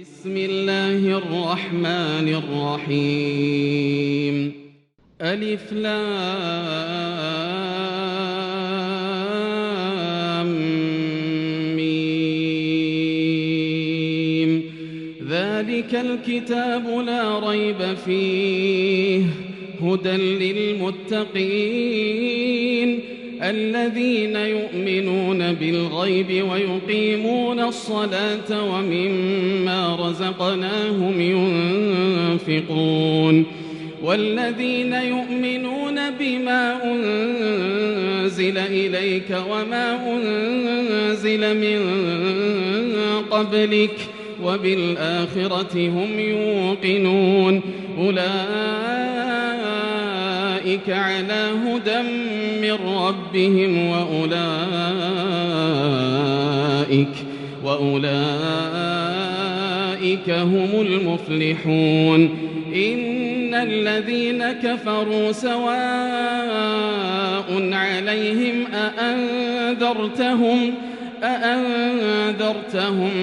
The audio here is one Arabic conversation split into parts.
بسم الله الرحمن الرحيم. ألف لام ميم. ذلك الكتاب لا ريب فيه هدى للمتقين الذين يؤمنون بالغيب ويقيمون الصلاة ومما رزقناهم ينفقون والذين يؤمنون بما أنزل إليك وما أنزل من قبلك وبالآخرة هم يوقنون أولئك على هدى من ربهم وأولئك هم المفلحون. إن الذين كفروا سواء عليهم أأنذرتهم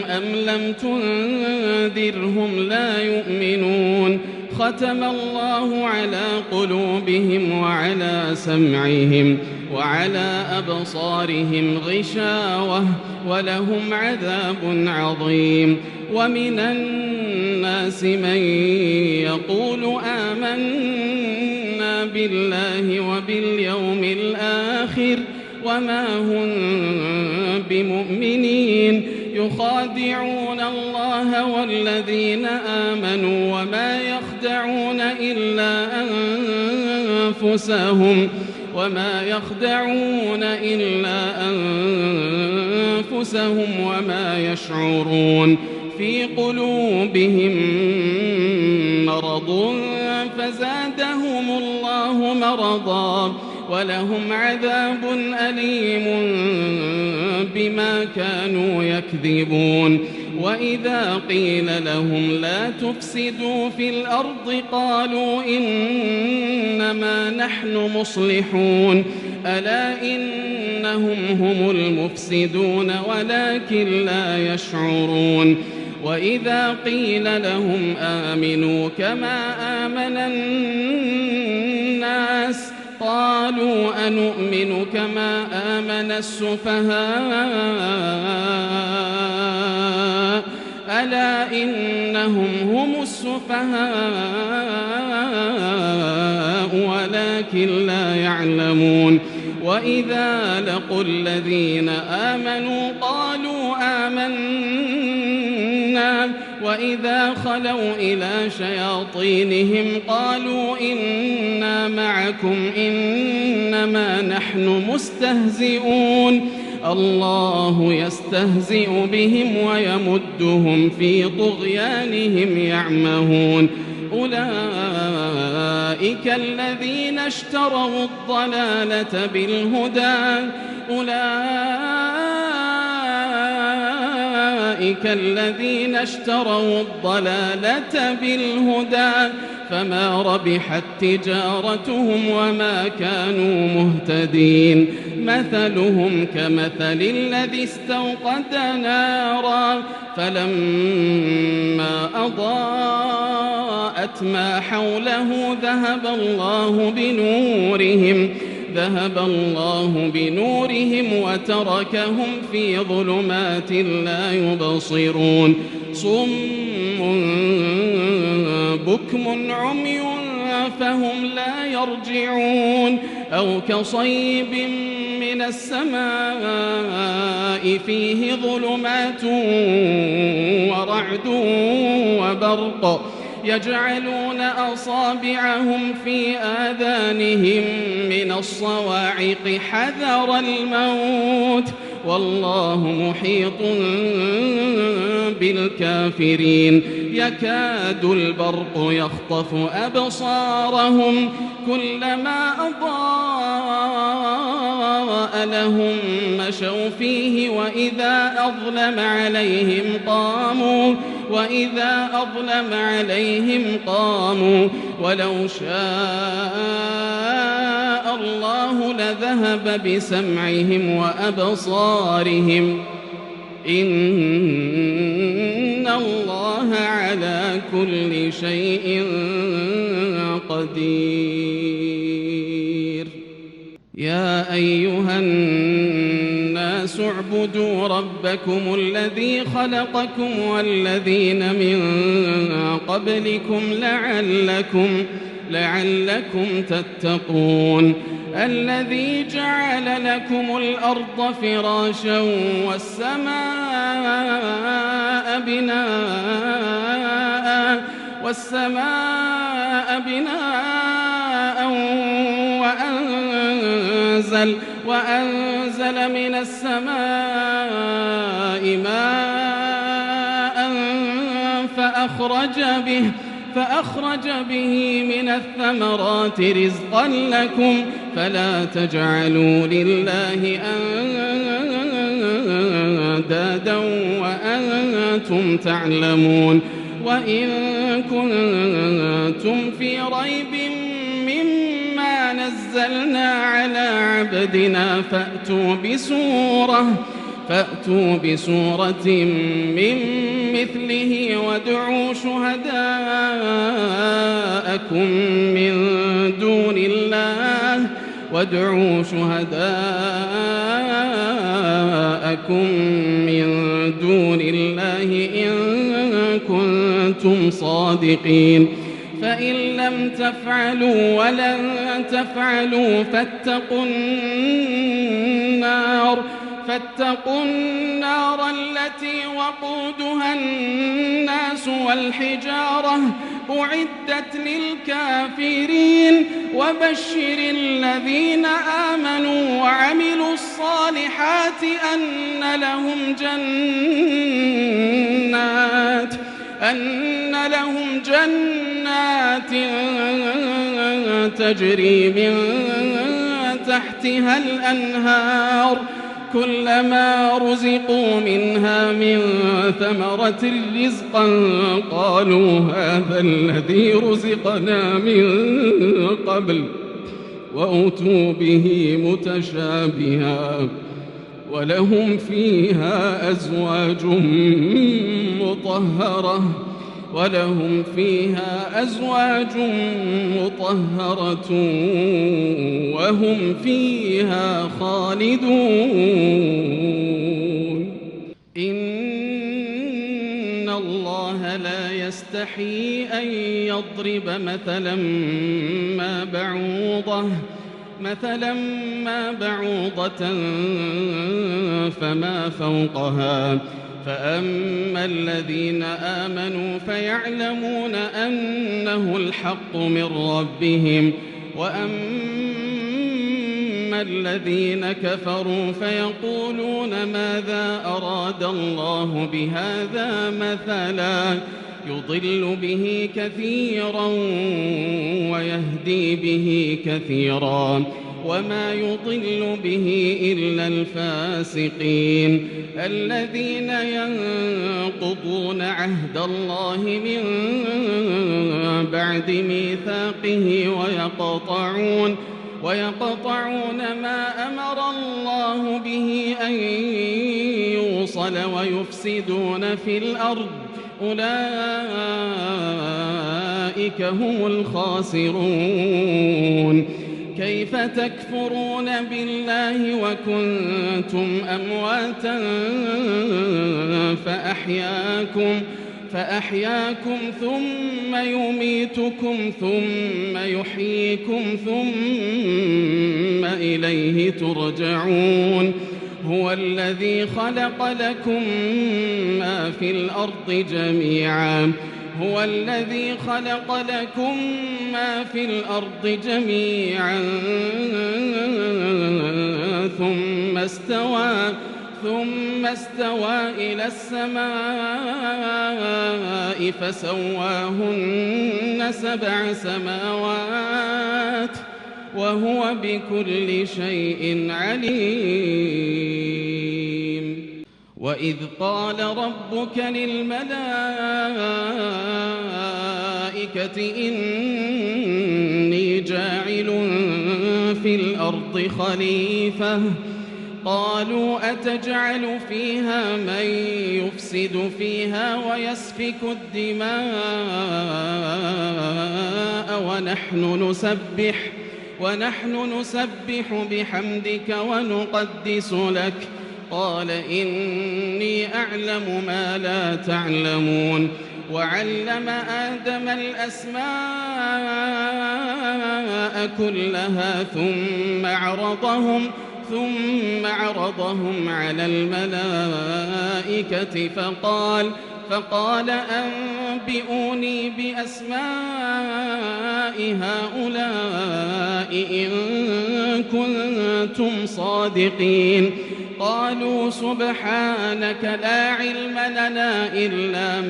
أم لم تنذرهم لا يؤمنون. ختم الله على قلوبهم وعلى سمعهم وعلى أبصارهم غشاوة ولهم عذاب عظيم. ومن الناس من يقول آمنا بالله وباليوم الآخر وما هم بمؤمنين يخادعون الله والذين آمنوا وما يخدعون إلا أنفسهم وما يشعرون. في قلوبهم مرض فزادهم الله مرضا ولهم عذاب أليم بما كانوا يكذبون. وإذا قيل لهم لا تفسدوا في الأرض قالوا إنما نحن مصلحون ألا إنهم هم المفسدون ولكن لا يشعرون. وإذا قيل لهم آمنوا كما آمن الناس قالوا أنؤمن كما آمن السفهاء ألا إنهم هم السفهاء ولكن لا يعلمون. وإذا لقوا الذين آمنوا قالوا آمنا وإذا خلوا إلى شياطينهم قالوا إنا معكم إنما نحن مستهزئون. الله يستهزئ بهم ويمدهم في طغيانهم يعمهون. أولئك الذين اشتروا الضلالة بالهدى فما ربحت تجارتهم وما كانوا مهتدين. مثلهم كمثل الذي استوقد نارا فلما أضاءت ما حوله ذهب الله بنورهم وتركهم في ظلمات لا يبصرون. صم بكم عمي فهم لا يرجعون. أو كصيب من السماء فيه ظلمات ورعد وبرق يجعلون أصابعهم في آذانهم من الصواعق حذر الموت والله محيط بالكافرين. يكاد البرق يخطف أبصارهم كلما أضاء لهم مشوا فيه وإذا أظلم عليهم قاموا ولو شاء الله لذهب بسمعهم وأبصارهم إن الله على كل شيء قدير. يا أيها الناس اعبدوا ربكم الذي خلقكم والذين من قبلكم لعلكم تتقون. الذي جعل لكم الأرض فراشا والسماء بناء وأنزل من السماء ماء فأخرج به من الثمرات رزقا لكم فلا تجعلوا لله أندادا وأنتم تعلمون. وإن كنتم في ريب مما نزلنا على عبدنا فأتوا بسورة من مثله وادعوا شهداءكم من دون الله إن كنتم صادقين. فإن لم تفعلوا ولن تفعلوا فاتقوا النار التي وقودها الناس والحجارة أعدت للكافرين. وبشر الذين آمنوا وعملوا الصالحات أن لهم جنات تجري من تحتها الأنهار كلما رزقوا منها من ثمرة رزقا قالوا هذا الذي رزقنا من قبل وأتوا به متشابها ولهم فيها أزواج مطهرة وهم فيها خالدون. إن الله لا يستحيي أن يضرب مثلا ما بعوضة فما فوقها فأما الذين آمنوا فيعلمون أنه الحق من ربهم وأما الذين كفروا فيقولون ماذا أراد الله بهذا مثلا يضل به كثيرا ويهدي به كثيرا وما يضل به إلا الفاسقين الذين ينقضون عهد الله من بعد ميثاقه ويقطعون ما أمر الله به أن يوصل ويفسدون في الأرض أولئك هم الخاسرون. كيف تكفرون بالله وكنتم أمواتا فأحياكم ثم يميتكم ثم يحييكم ثم إليه ترجعون. هو الذي خلق لكم ما في الأرض جميعا ثم استوى إلى السماء فسواهن 7 سماوات وهو بكل شيء عليم. وإذ قال ربك للملائكة إني جاعل في الأرض خليفة قالوا أتجعل فيها من يفسد فيها ويسفك الدماء ونحن نسبح بحمدك ونقدس لك قال إني أعلم ما لا تعلمون وعلم آدم الأسماء كلها ثم عرضهم على الملائكة فقال أنبئوني بأسماء هؤلاء إن كنتم صادقين قالوا سبحانك لا علم لنا إلا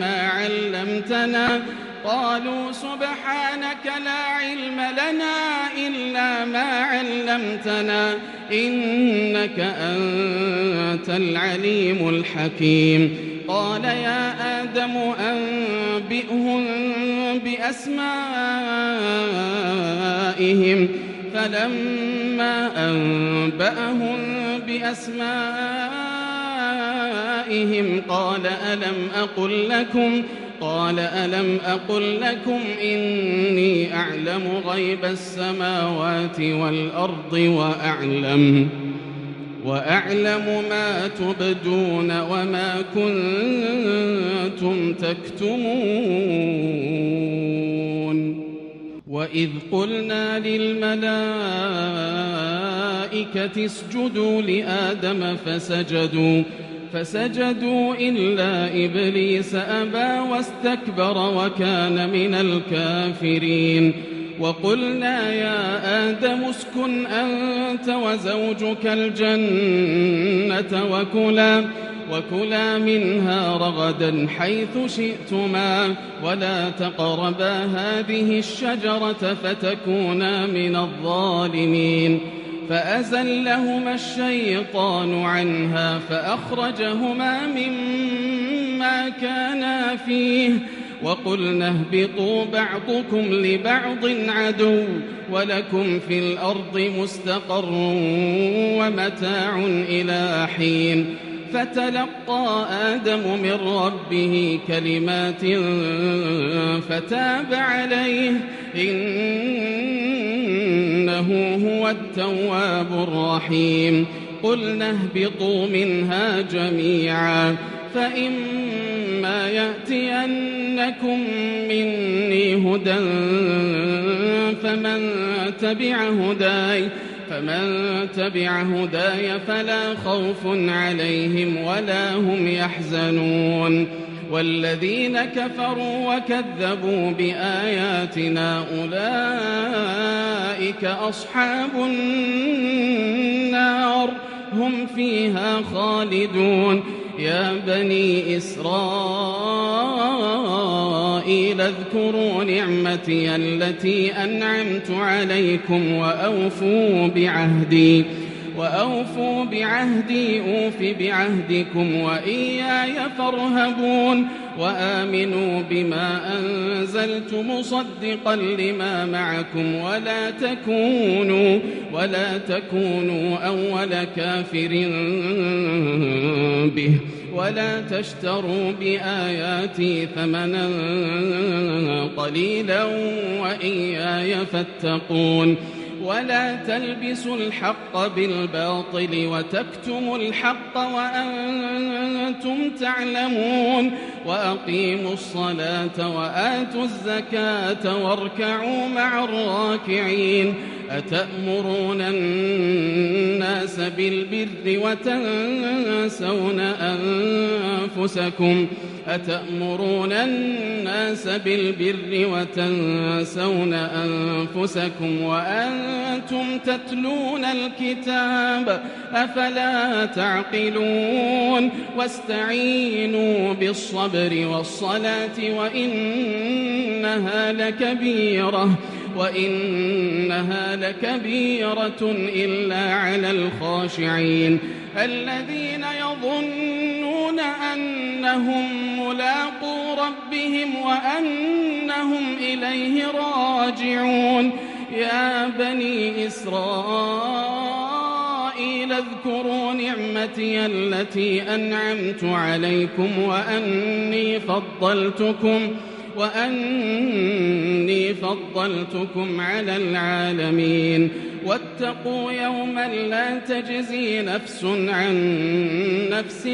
ما علمتنا إنك أنت العليم الحكيم قال يا آدم أنبئهم بأسمائهم فلما أنبأهم بأسمائهم قال ألم أقل لكم إني أعلم غيب السماوات والأرض وأعلم ما تبدون وما كنتم تكتمون وإذ قلنا للملائكة اسجدوا لآدم فسجدوا إلا إبليس أبى واستكبر وكان من الكافرين وقلنا يا آدم اسكن أنت وزوجك الجنة وكلا منها رغدا حيث شئتما ولا تقربا هذه الشجرة فتكونا من الظالمين فأزلهما الشيطان عنها فأخرجهما مما كانا فيه وقلنا اهبطوا بعضكم لبعض عدو ولكم في الأرض مستقر ومتاع إلى حين فتلقى آدم من ربه كلمات فتاب عليه إنه هو التواب الرحيم قلنا اهبطوا منها جميعا فإما يأتينكم مني هدى فمن تبع هداي فلا خوف عليهم ولا هم يحزنون والذين كفروا وكذبوا بآياتنا أولئك أصحاب النار هم فيها خالدون يا بني إسرائيل اذكروا نعمتي التي أنعمت عليكم وأوفوا بعهدي أوف بعهدكم وإياي فارهبون وآمنوا بما أنزلت مصدقا لما معكم ولا تكونوا أول كافر به ولا تشتروا بآياتي ثمنا قليلا وإياي فاتقون ولا تلبسوا الحق بالباطل وتكتموا الحق وأنتم تعلمون وأقيموا الصلاة وآتوا الزكاة واركعوا مع الراكعين أتأمرون الناس بالبر وتنسون أنفسكم وأنتم تتلون الكتاب أفلا تعقلون واستعينوا بالصبر والصلاة وإنها لكبيرة إلا على الخاشعين الذين يظنون أنهم ملاقو ربهم وأنهم إليه راجعون يا بني إسرائيل واذكروا نعمتي التي أنعمت عليكم وأني فضلتكم على العالمين واتقوا يوما لا تجزي نفس عن نفس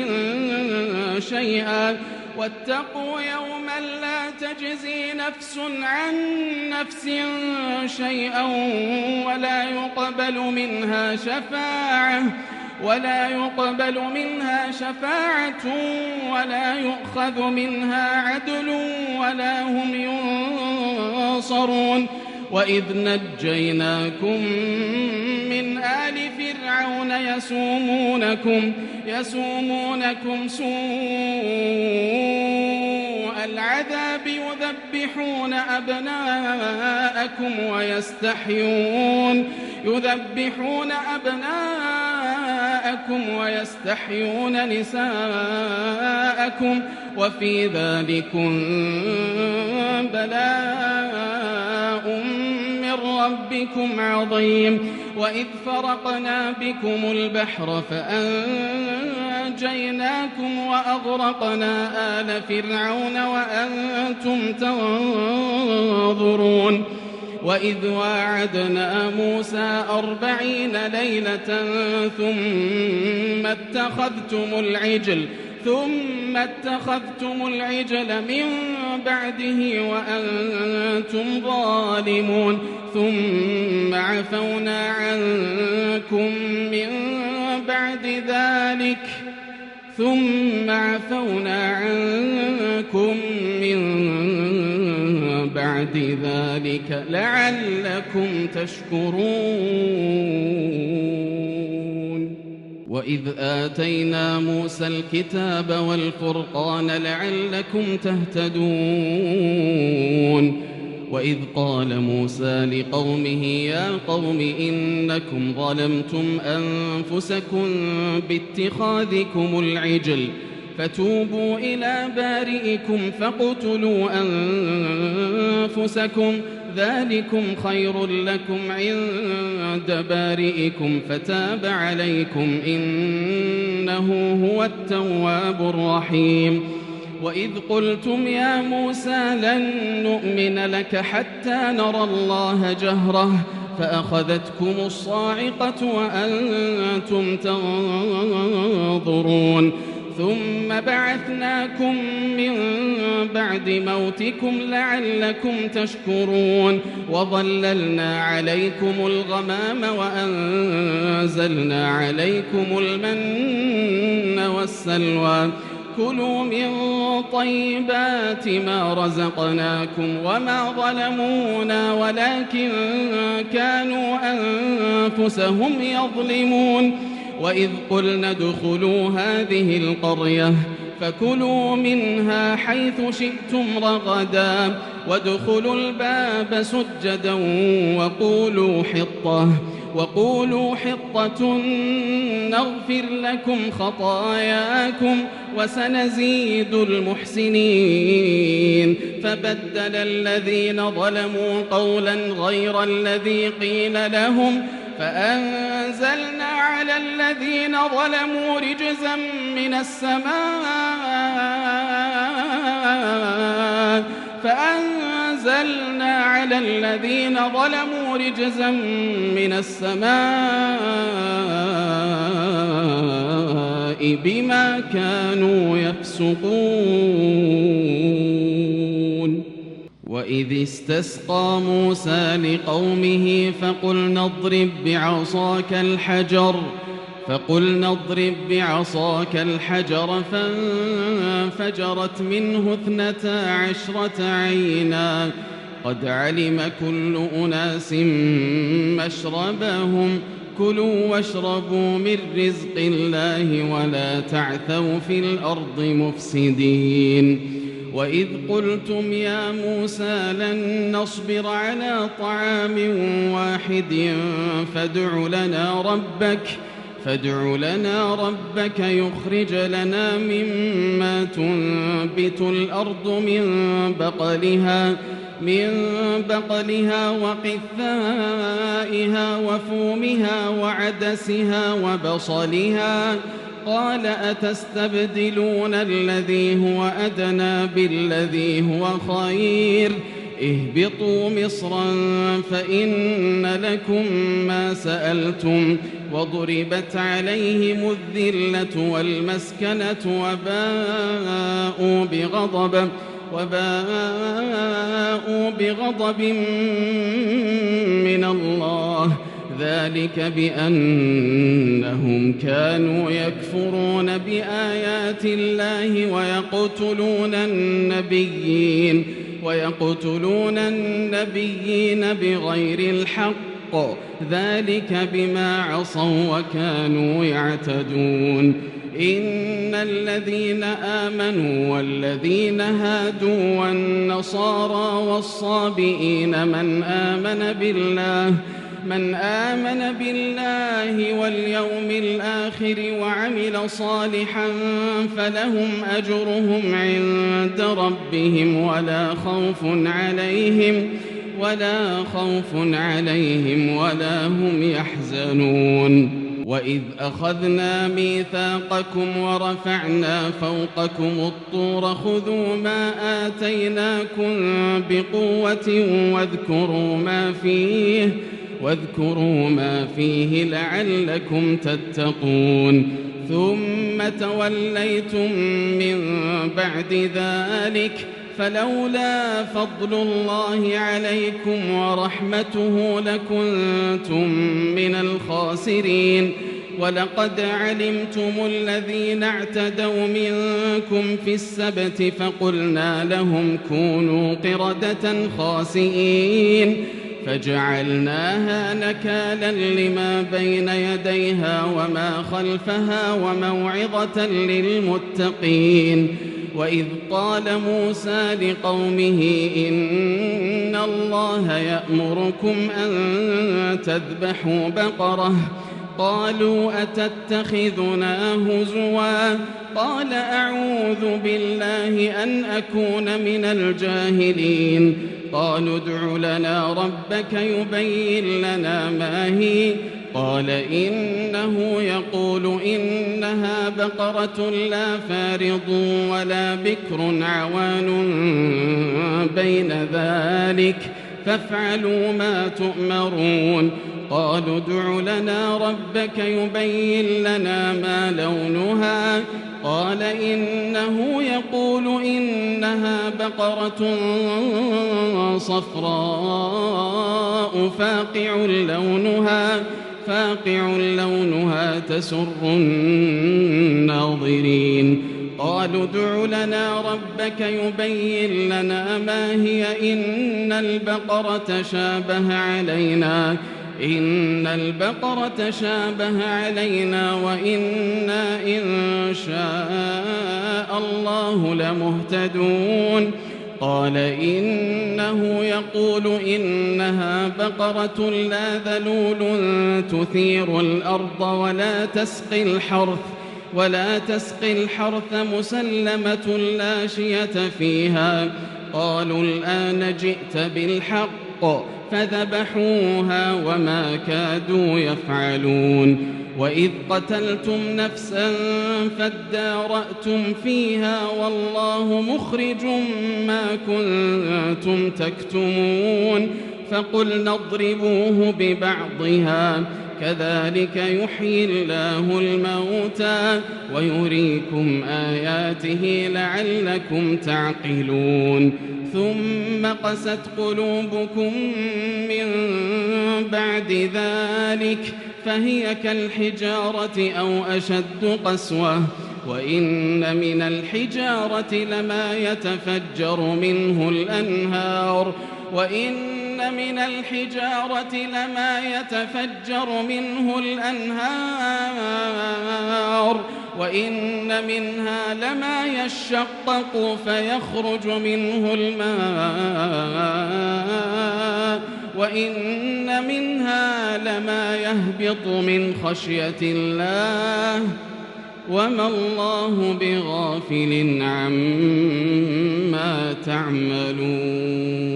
شيئا ولا يقبل منها شفاعة ولا يؤخذ منها عدل ولا هم ينصرون وإذ نجيناكم من آل فرعون يسومونكم سوء العذاب يذبحون أبناءكم ويستحيون نساءكم وفي ذلكم بلاء من ربكم عظيم وإذ فرقنا بكم البحر فأنجيناكم وأغرقنا آل فرعون وأنتم تنظرون وإذ واعدنا موسى 40 ليلة ثم اتخذتم العجل من بعده وأنتم ظالمون ثم عفونا عنكم من بعد ذلك لعلكم تشكرون وإذ آتينا موسى الكتاب والفرقان لعلكم تهتدون وإذ قال موسى لقومه يا قوم إنكم ظلمتم أنفسكم باتخاذكم العجل فتوبوا إلى بارئكم فاقتلوا أنفسكم ذلكم خير لكم عند بارئكم فتاب عليكم إنه هو التواب الرحيم وإذ قلتم يا موسى لن نؤمن لك حتى نرى الله جهرة فأخذتكم الصاعقة وأنتم تنظرون ثم بعثناكم من بعد موتكم لعلكم تشكرون وظللنا عليكم الغمام وأنزلنا عليكم المن والسلوى كلوا من طيبات ما رزقناكم وما ظلمونا ولكن كانوا أنفسهم يظلمون وإذ قلنا ادخلوا هذه القرية فكلوا منها حيث شئتم رغدا وادخلوا الباب سجدا وقولوا حطة نغفر لكم خطاياكم وسنزيد المحسنين فبدل الذين ظلموا قولا غير الذي قيل لهم فأنزلنا على الذين ظلموا رجزا من السماء بما كانوا يفسقون وإذ استسقى موسى لقومه فقلنا اضرب بعصاك الحجر فانفجرت منه 12 عينا قد علم كل أناس مشربهم كلوا واشربوا من رزق الله ولا تعثوا في الأرض مفسدين وإذ قلتم يا موسى لن نصبر على طعام واحد فادع لنا ربك يخرج لنا مما تنبت الأرض من من بقلها وقثائها وفومها وعدسها وبصلها قال أتستبدلون الذي هو أدنى بالذي هو خير اهبطوا مصرا فإن لكم ما سألتم وضربت عليهم الذلة والمسكنة وباءوا بغضب من الله ذلك بأنهم كانوا يكفرون بآيات الله ويقتلون النبيين بغير الحق ذلك بما عصوا وكانوا يعتدون إن الذين آمنوا والذين هادوا والنصارى والصابئين من آمن بالله واليوم الآخر وعمل صالحا فلهم أجرهم عند ربهم ولا خوف عليهم ولا هم يحزنون وإذ أخذنا ميثاقكم ورفعنا فوقكم الطور خذوا ما آتيناكم بقوة واذكروا ما فيه لعلكم تتقون ثم توليتم من بعد ذلك فلولا فضل الله عليكم ورحمته لكنتم من الخاسرين ولقد علمتم الذين اعتدوا منكم في السبت فقلنا لهم كونوا قردة خاسئين فجعلناها نكالا لما بين يديها وما خلفها وموعظة للمتقين وإذ قال موسى لقومه إن الله يأمركم أن تذبحوا بقرة قالوا أتتخذنا هزوا قال أعوذ بالله أن أكون من الجاهلين قالوا ادع لنا ربك يبين لنا ما هي قال إنه يقول إنها بقرة لا فارض ولا بكر عوان بين ذلك فافعلوا ما تؤمرون قالوا ادع لنا ربك يبين لنا ما لونها قال إنه يقول إنها بقرة صفراء فاقع لونها تسر الناظرين قالوا ادع لنا ربك يبين لنا ما هي إن البقرة شابه علينا وإنا إن شاء الله لمهتدون قال إنه يقول إنها بقرة لا ذلول تثير الأرض ولا تسقي الحرث مسلمة لا شية فيها قالوا الآن جئت بالحق فذبحوها وما كادوا يفعلون وإذ قتلتم نفسا فادارأتم فيها والله مخرج ما كنتم تكتمون فقلنا اضربوه ببعضها كذلك يحيي الله الموتى ويريكم آياته لعلكم تعقلون ثم قست قلوبكم من بعد ذلك فهي كالحجارة أو أشد قسوة وإن من الحجارة لما يتفجر منه الأنهار وإن منها لما يشقق فيخرج منه الماء وإن منها لما يهبط من خشية الله وما الله بغافل عما تعملون.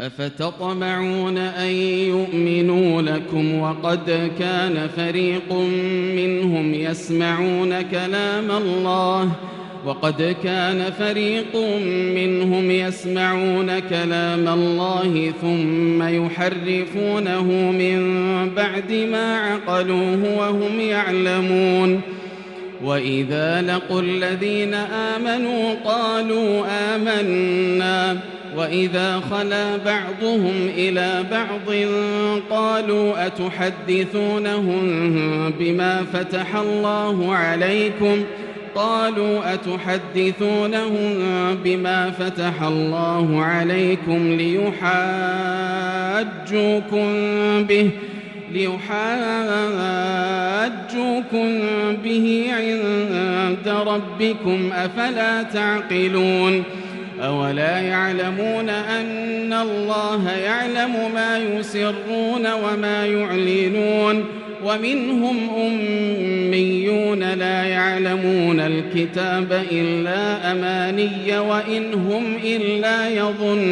أفتطمعون أن يؤمنوا لكم وقد كان فريق منهم يسمعون كلام الله ثم يحرفونه من بعد ما عقلوه وهم يعلمون. وإذا لقوا الذين آمنوا قالوا آمنا وإذا خلا بعضهم إلى بعض قالوا أتحدثونهم بما فتح الله عليكم ليحاجوكم به عند ربكم أفلا تعقلون. أولا يعلمون أن الله يعلم ما يسرون وما يعلنون. ومنهم أميون لا يعلمون الكتاب إلا أماني وإن هم إلا يظنون.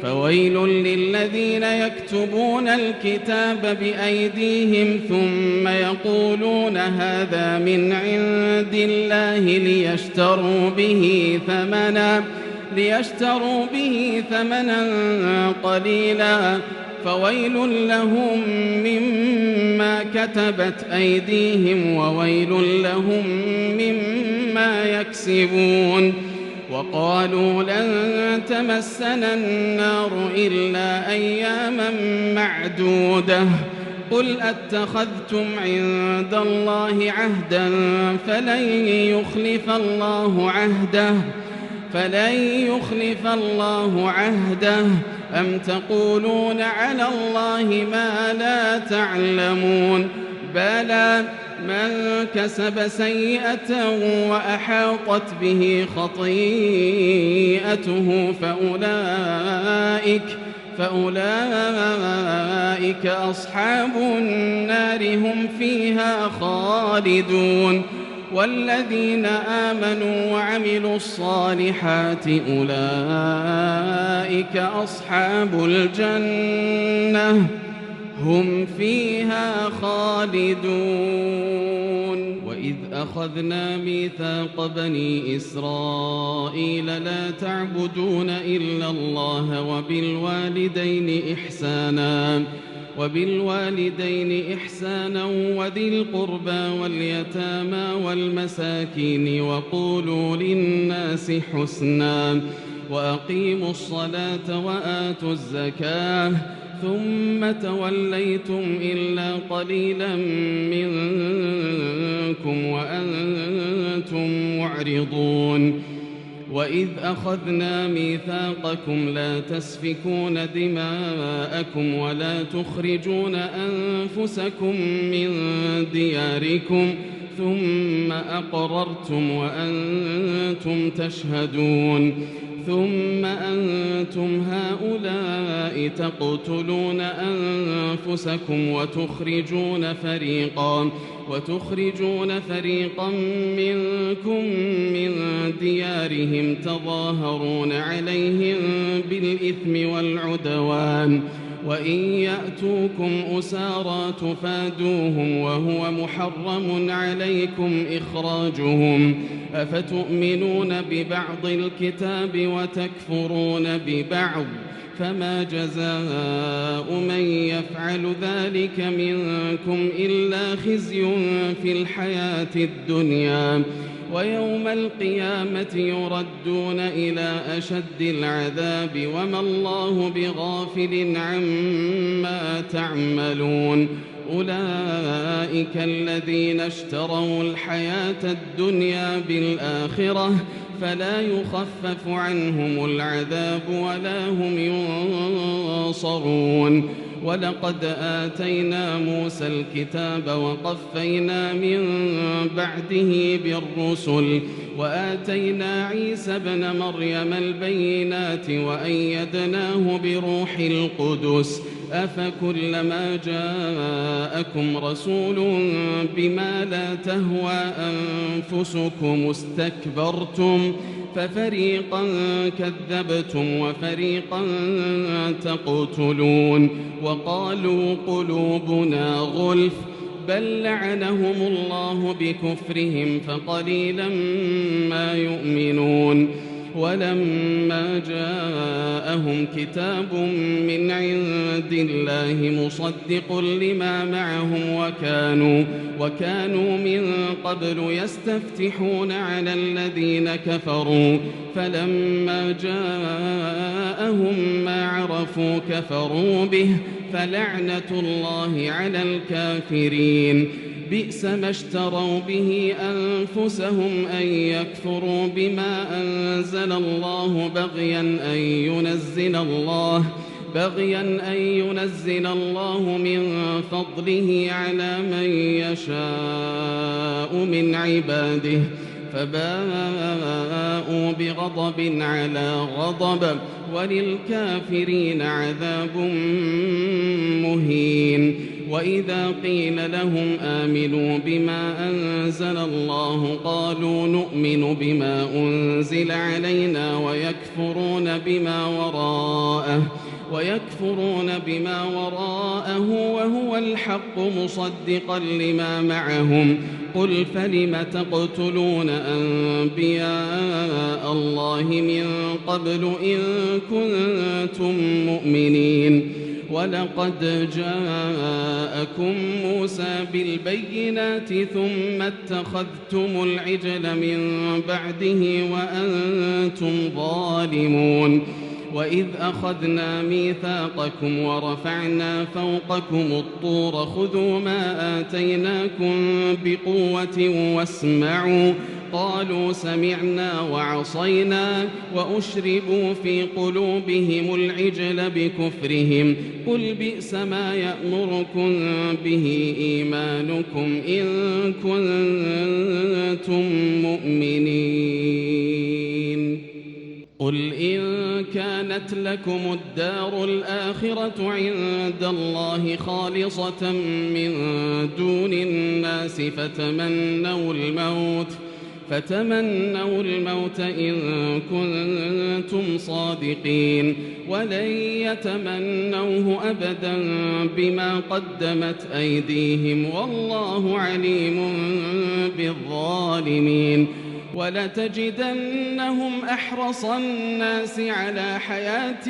فويل للذين يكتبون الكتاب بأيديهم ثم يقولون هذا من عند الله ليشتروا به ثمنا قليلا فويل لهم مما كتبت أيديهم وويل لهم مما يكسبون. وقالوا لن تمسنا النار إلا أياما معدودة قل أتخذتم عند الله عهدا فلن يخلف الله عهده أم تقولون على الله ما لا تعلمون. بلى من كسب سيئة وأحاطت به خطيئته فأولئك أصحاب النار هم فيها خالدون. والذين آمنوا وعملوا الصالحات أولئك أصحاب الجنة هم فيها خالدون. وإذ أخذنا ميثاق بني إسرائيل لا تعبدون إلا الله وبالوالدين إحسانا وذي القربى واليتامى والمساكين وقولوا للناس حسنا وأقيموا الصلاة وآتوا الزكاة ثم توليتم إلا قليلا منكم وأنتم معرضون. وإذ أخذنا ميثاقكم لا تسفكون دماءكم ولا تخرجون أنفسكم من دياركم ثم أقررتم وأنتم تشهدون. ثم أنتم هؤلاء تقتلون أنفسكم وتخرجون فريقا منكم من ديارهم تظاهرون عليهم بالإثم والعدوان وإن يأتوكم أسارى تفادوهم وهو محرم عليكم إخراجهم أفتؤمنون ببعض الكتاب وتكفرون ببعض فما جزاء من يفعل ذلك منكم إلا خزي في الحياة الدنيا ويوم القيامة يردون إلى أشد العذاب وما الله بغافل عما تعملون. أولئك الذين اشتروا الحياة الدنيا بالآخرة فلا يخفف عنهم العذاب ولا هم ينصرون. ولقد آتينا موسى الكتاب وقفينا من بعده بالرسل وآتينا عيسى ابن مريم البينات وأيدناه بروح القدس أفكلما جاءكم رسول بما لا تهوى أنفسكم استكبرتم ففريقا كذبتم وفريقا تقتلون وقالوا قلوبنا غلف بل لعنهم الله بكفرهم فقليلا ما يؤمنون ولما جاءهم كتاب من عند الله مصدق لما معهم وكانوا من قبل يستفتحون على الذين كفروا فلما جاءهم ما عرفوا كفروا به فلعنة الله على الكافرين بئس ما اشتروا به أنفسهم أن يكفروا بما أنزل الله بغيا أن ينزل الله من فضله على من يشاء من عباده فباءوا بغضب على غضب وللكافرين عذاب مهين وإذا قيل لهم آمنوا بما أنزل الله قالوا نؤمن بما أنزل علينا ويكفرون بما وراءه وهو الحق مصدقا لما معهم قل فلم تقتلون أنبياء الله من قبل إن كنتم مؤمنين ولقد جاءكم موسى بالبينات ثم اتخذتم العجل من بعده وأنتم ظالمون وإذ أخذنا ميثاقكم ورفعنا فوقكم الطور خذوا ما آتيناكم بقوة واسمعوا قالوا سمعنا وعصينا وأشربوا في قلوبهم العجل بكفرهم قل بئس ما يأمركم به إيمانكم إن كنتم مؤمنين قل إن كانت لكم الدار الآخرة عند الله خالصة من دون الناس فتمنوا الموت إن كنتم صادقين ولن يتمنوه أبدا بما قدمت أيديهم والله عليم بالظالمين ولتجدنهم أحرص الناس على حياة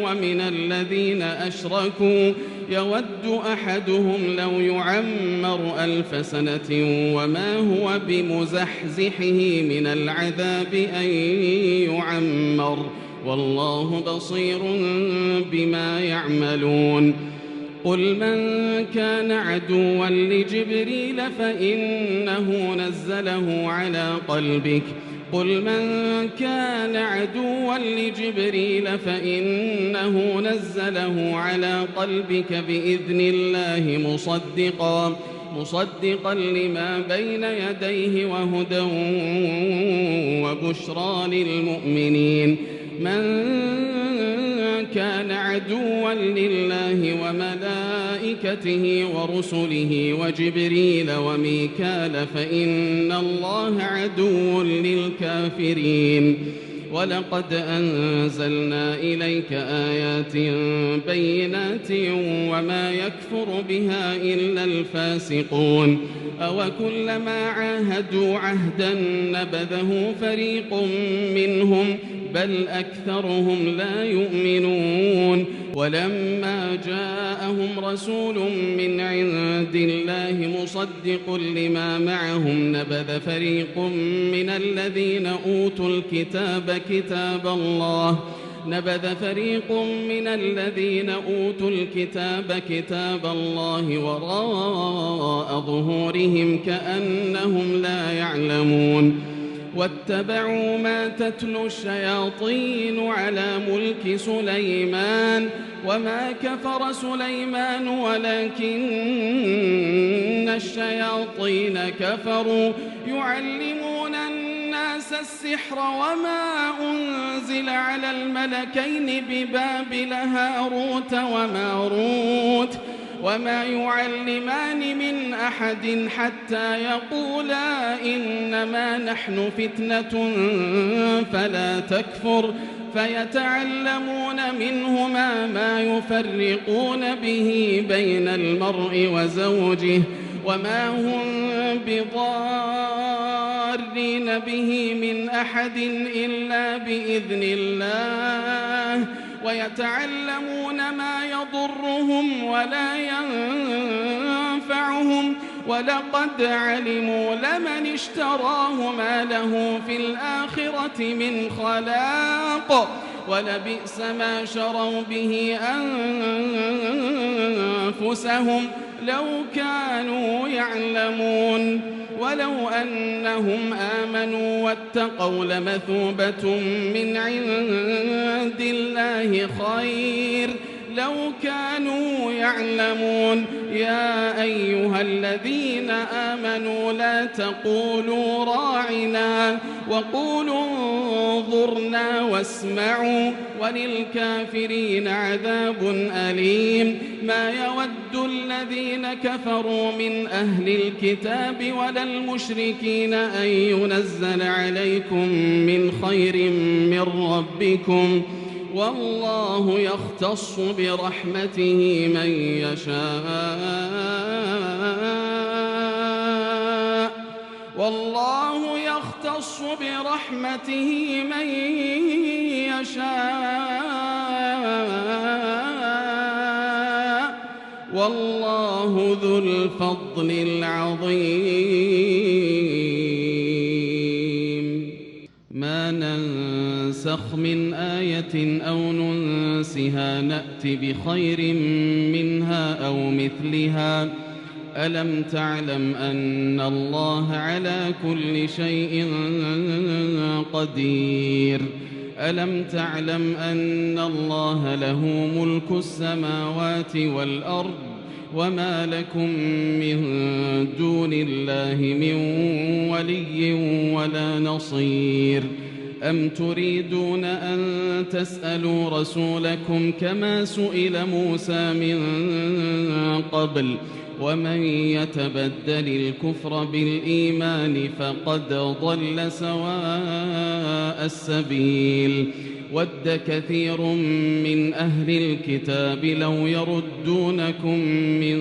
ومن الذين أشركوا يود أحدهم لو يعمر 1000 سنة وما هو بمزحزحه من العذاب أن يعمر والله بصير بما يعملون قل من كان عدوا لجبريل فإنه نزله على قلبك بإذن الله مصدقا لما بين يديه وهدى وبشرى للمؤمنين من كان عدوا لله وملائكته ورسله وجبريل وميكال فإن الله عدو للكافرين ولقد أنزلنا إليك آيات بينات وما يكفر بها إلا الفاسقون أوكلما عاهدوا عهدا نبذه فريق منهم بل أكثرهم لا يؤمنون ولما جاءهم رسول من عند الله مصدق لما معهم نبذ فريق من الذين أوتوا الكتاب كتاب الله وراء ظهورهم كأنهم لا يعلمون واتبعوا ما تتلو الشياطين على ملك سليمان وما كفر سليمان ولكن الشياطين كفروا يعلمون الناس السحر وما أنزل أنزل على الملكين ببابل هاروت وماروت وما يعلمان من أحد حتى يقولا إنما نحن فتنة فلا تكفر فيتعلمون منهما ما يفرقون به بين المرء وزوجه وما هم بضارين به من أحد إلا بإذن الله ويتعلمون ما يضرهم ولا ينفعهم ولقد علموا لمن اشتراه ما له في الآخرة من خلاق ولبئس ما شروا به أنفسهم لو كانوا يعلمون ولو أنهم آمنوا واتقوا لمثوبة من عند الله خير لو كانوا يعلمون يا أيها الذين آمنوا لا تقولوا راعنا وقولوا انظرنا واسمعوا وللكافرين عذاب أليم ما يود الذين كفروا من أهل الكتاب ولا المشركين أن ينزل عليكم من خير من ربكم والله يختص برحمته من يشاء والله يختص برحمته من يشاء والله ذو الفضل العظيم ما ننسخ من آية أو ننسها نأت بخير منها أو مثلها ألم تعلم أن الله على كل شيء قدير ألم تعلم أن الله له ملك السماوات والأرض وما لكم من دون الله من ولي ولا نصير أم تريدون أن تسألوا رسولكم كما سئل موسى من قبل ومن يتبدل الكفر بالإيمان فقد ضل سواء السبيل ود كثير من أهل الكتاب لو يردونكم من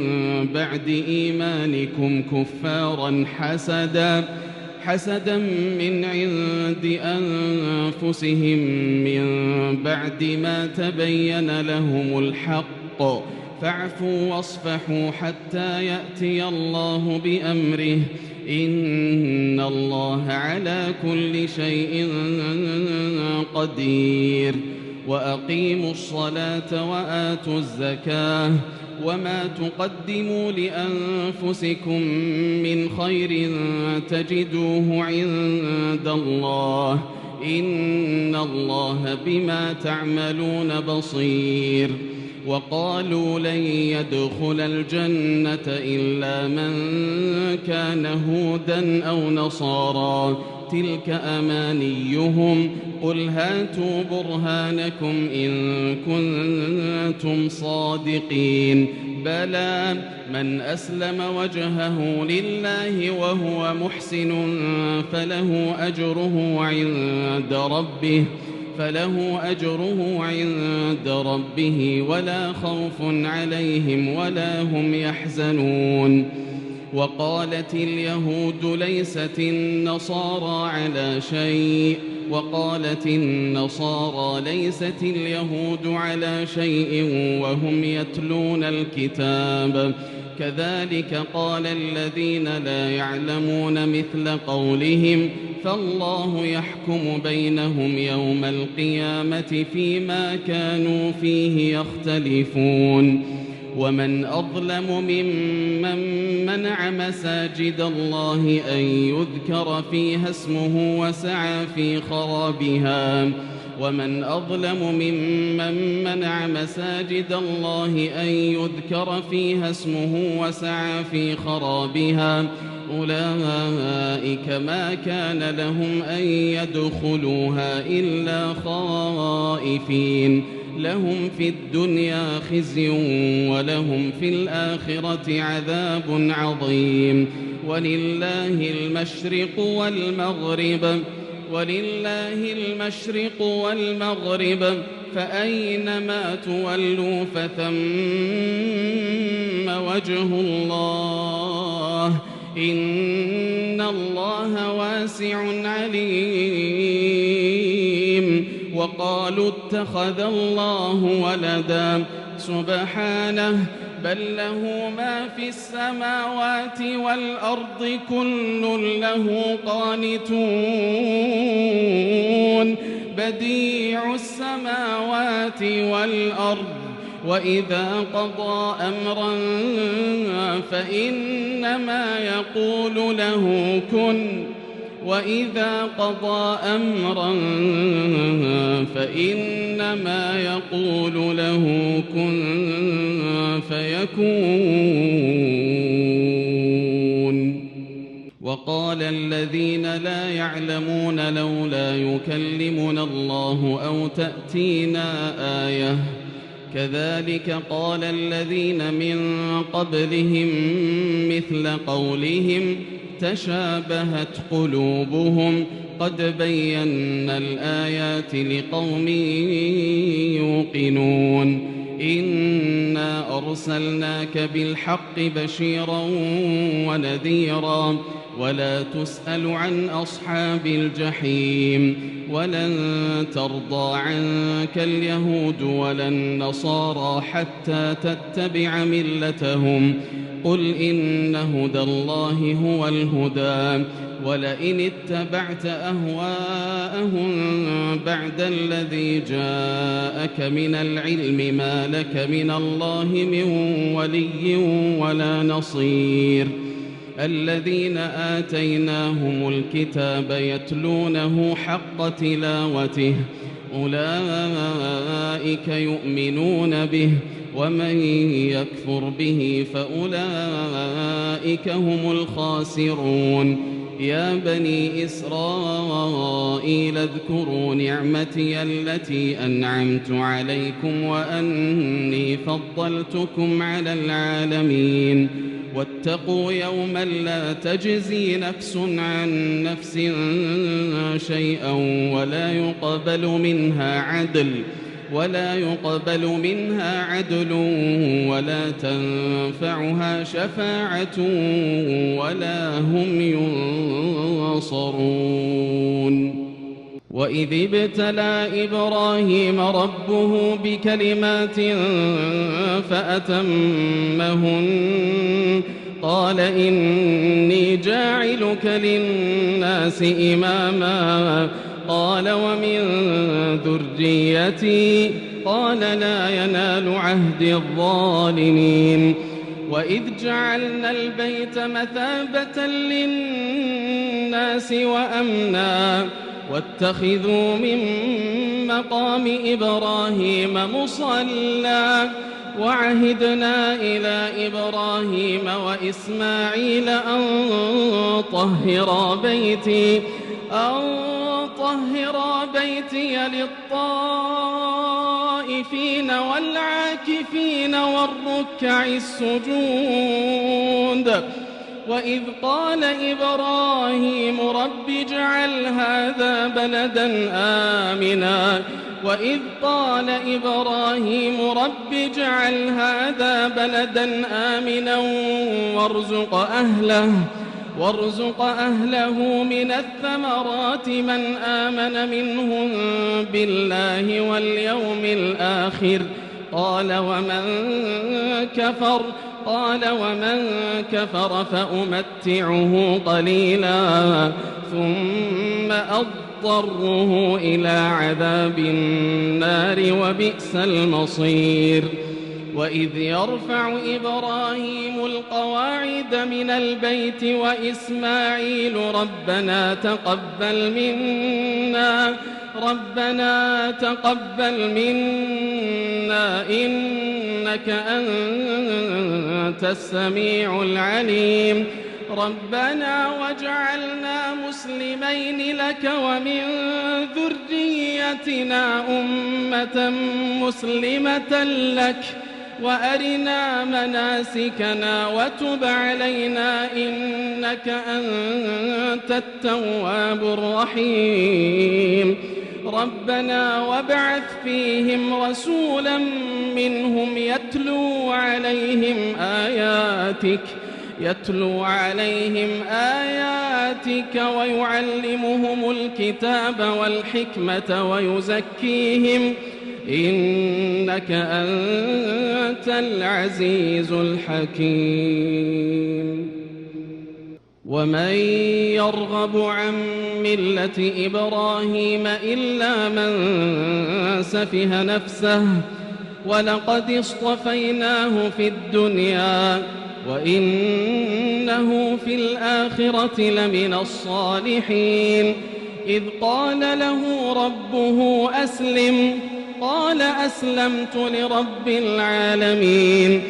بعد إيمانكم كفارا حسدا من عند أنفسهم من بعد ما تبين لهم الحق فاعفوا واصفحوا حتى يأتي الله بأمره إن الله على كل شيء قدير وأقيموا الصلاة وآتوا الزكاة وما تقدموا لأنفسكم من خير تجدوه عند الله إن الله بما تعملون بصير وقالوا لن يدخل الجنة إلا من كان هودا أو نصارى تلك أمانيهم قل هاتوا برهانكم إن كنتم صادقين بلى من أسلم وجهه لله وهو محسن فله أجره عند ربه ولا خوف عليهم ولا هم يحزنون وقالت اليهود ليست النصارى على شيء وقالت النصارى ليست اليهود على شيء وهم يتلون الكتاب كذلك قال الذين لا يعلمون مثل قولهم فالله يحكم بينهم يوم القيامة فيما كانوا فيه يختلفون ومن أظلم ممن منع مساجد الله أن يذكر فيها اسمه وسعى في خرابها ومن أظلم ممن منع مساجد الله أن يذكر فيها اسمه وسعى في خرابها أولئك ما كان لهم أن يدخلوها إلا خائفين لهم في الدنيا خزي ولهم في الآخرة عذاب عظيم ولله المشرق والمغرب فأينما تولوا فثم وجه الله إن الله واسع عليم وقالوا اتخذ الله ولدا سبحانه بل له ما في السماوات والأرض كل له قانتون بديع السماوات والأرض وإذا قضى أمرا فإنما يقول له كن فيكون وقال الذين لا يعلمون لولا يكلمنا الله أو تأتينا آية كذلك قال الذين من قبلهم مثل قولهم تشابهت قلوبهم قد بينا الآيات لقوم يوقنون إنا أرسلناك بالحق بشيرا ونذيرا ولا تسأل عن أصحاب الجحيم ولن ترضى عنك اليهود ولا النصارى حتى تتبع ملتهم قل إن هدى الله هو الهدى ولئن اتبعت أهواءهم بعد الذي جاءك من العلم ما لك من الله من ولي ولا نصير الذين آتيناهم الكتاب يتلونه حق تلاوته أولئك يؤمنون به ومن يكفر به فأولئك هم الخاسرون يا بني إسرائيل اذكروا نعمتي التي أنعمت عليكم وأني فضلتكم على العالمين واتقوا يوما لا تجزي نفس عن نفس شيئا ولا يقبل منها عدل ولا تنفعها شفاعة ولا هم ينصرون وإذ ابتلى إبراهيم ربه بكلمات فأتمهن قال إني جاعلك للناس إماما قال ومن ذريتي قال لا ينال عهد الظالمين وإذ جعلنا البيت مثابة للناس وأمنا واتخذوا من مقام إبراهيم مصلى وعهدنا إلى إبراهيم وإسماعيل أن طهر بيتي للطائفين والعاكفين والركع السجود وإذ قال إبراهيم رب اجعل هذا بلدا آمنا وارزق أهله من الثمرات من آمن منهم بالله واليوم الآخر قال ومن كفر فأمتعه قليلا ثم أضطره إلى عذاب النار وبئس المصير وإذ يرفع إبراهيم القواعد من البيت وإسماعيل ربنا تقبل منا إنك أنت السميع العليم ربنا واجعلنا مسلمين لك ومن ذريتنا أمة مسلمة لك وأرنا مناسكنا وتب علينا إنك أنت التواب الرحيم ربنا وابعث فيهم رسولا منهم يتلو عليهم آياتك ويعلمهم الكتاب والحكمة ويزكيهم إنك أنت العزيز الحكيم ومن يرغب عن ملة إبراهيم إلا من سفه نفسه ولقد اصطفيناه في الدنيا وإنه في الآخرة لمن الصالحين إذ قال له ربه أسلم قال أسلمت لرب العالمين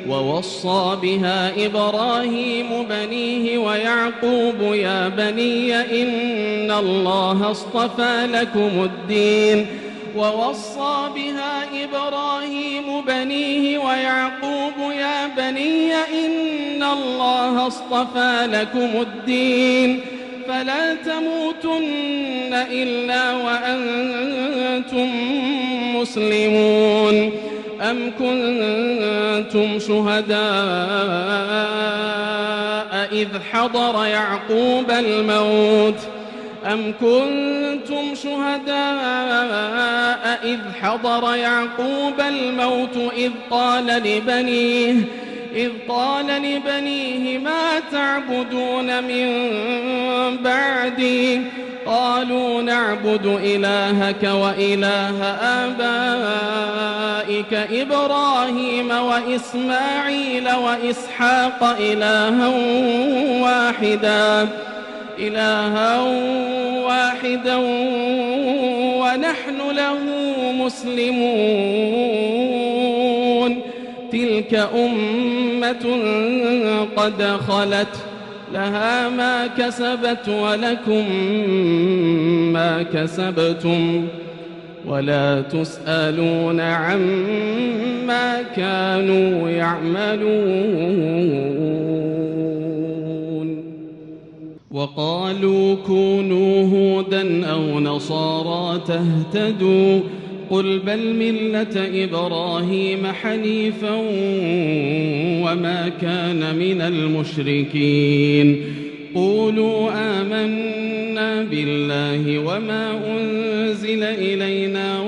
ووصى بها إبراهيم بنيه ويعقوب يا بني إن الله اصطفى لكم الدين ووصى بها إبراهيم بنيه ويعقوب يا بني إن الله اصطفى لكم الدين فلا تموتن إلا وأنتم مسلمون أم كنتم شهداء إذ حضر يعقوب الموت إذ قال لبنيه ما تعبدون من بعدي قالوا نعبد إلهك وإله آبائك إبراهيم وإسماعيل وإسحاق إلها واحدا ونحن له مسلمون تلك أمة قد خلت لها ما كسبت ولكم ما كسبتم ولا تسألون عما كانوا يعملون وقالوا كونوا هودا أو نصارى تهتدوا قل بل ملة إبراهيم حنيفا وما كان من المشركين قولوا آمنا بالله وما أنزل إلينا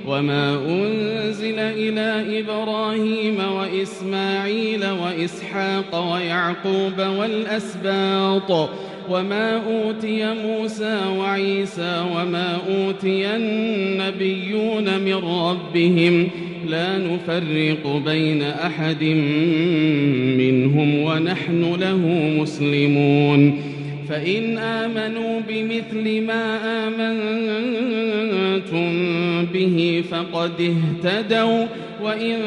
وما أنزل إلى إبراهيم وإسماعيل وإسحاق ويعقوب والأسباط وما أوتي موسى وعيسى وما أوتي النبيون من ربهم لا نفرق بين أحد منهم ونحن له مسلمون فإن آمنوا بمثل ما آمنتم به فقد اهتدوا وإن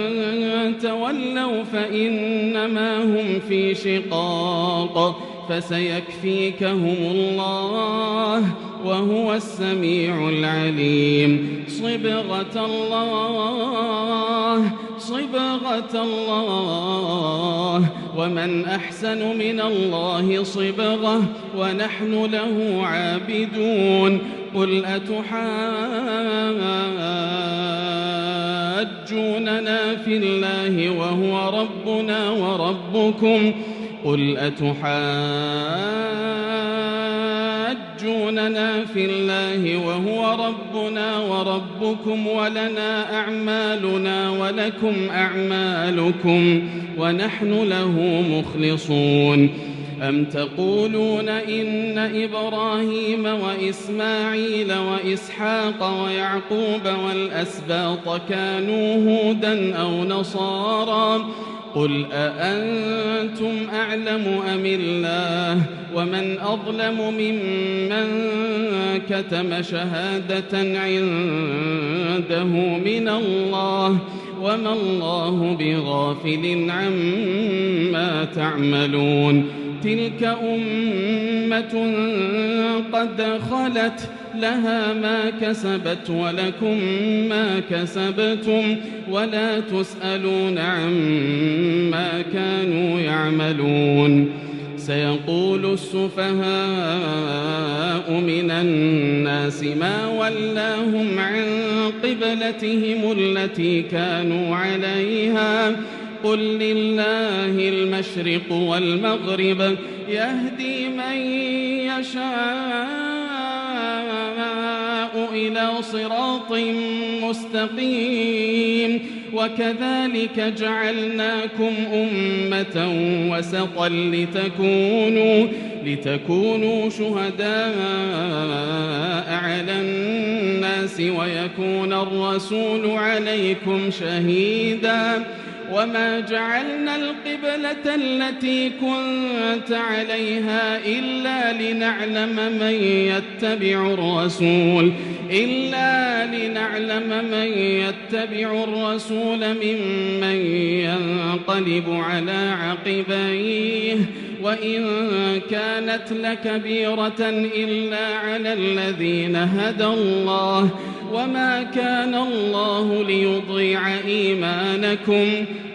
تولوا فإنما هم في شقاق فسيكفيكهم الله وهو السميع العليم صبغة الله ومن أحسن من الله صبغة ونحن له عابدون قل أتحاجوننا في الله وهو ربنا وربكم ولنا أعمالنا ولكم أعمالكم ونحن له مخلصون أم تقولون إن إبراهيم وإسماعيل وإسحاق ويعقوب والأسباط كانوا هودا أو نصارى قل أأنتم أعلم أم الله ومن أظلم ممن كتم شهادة عنده من الله وما الله بغافل عما تعملون تلك أمة قد خلت لها ما كسبت ولكم ما كسبتم ولا تسألون عما كانوا يعملون سيقول السفهاء من الناس ما ولاهم عن قبلتهم التي كانوا عليها قل لله المشرق والمغرب يهدي من يشاء إلى صراط مستقيم وكذلك جعلناكم أمة وسطا لتكونوا شهداء على الناس ويكون الرسول عليكم شهيدا وما جعلنا القبلة التي كنت عليها إلا لنعلم من يتبع الرسول ممن ينقلب على عقبيه وإن كانت لكبيرة إلا على الذين هدى الله وما كان الله ليضيع إيمانكم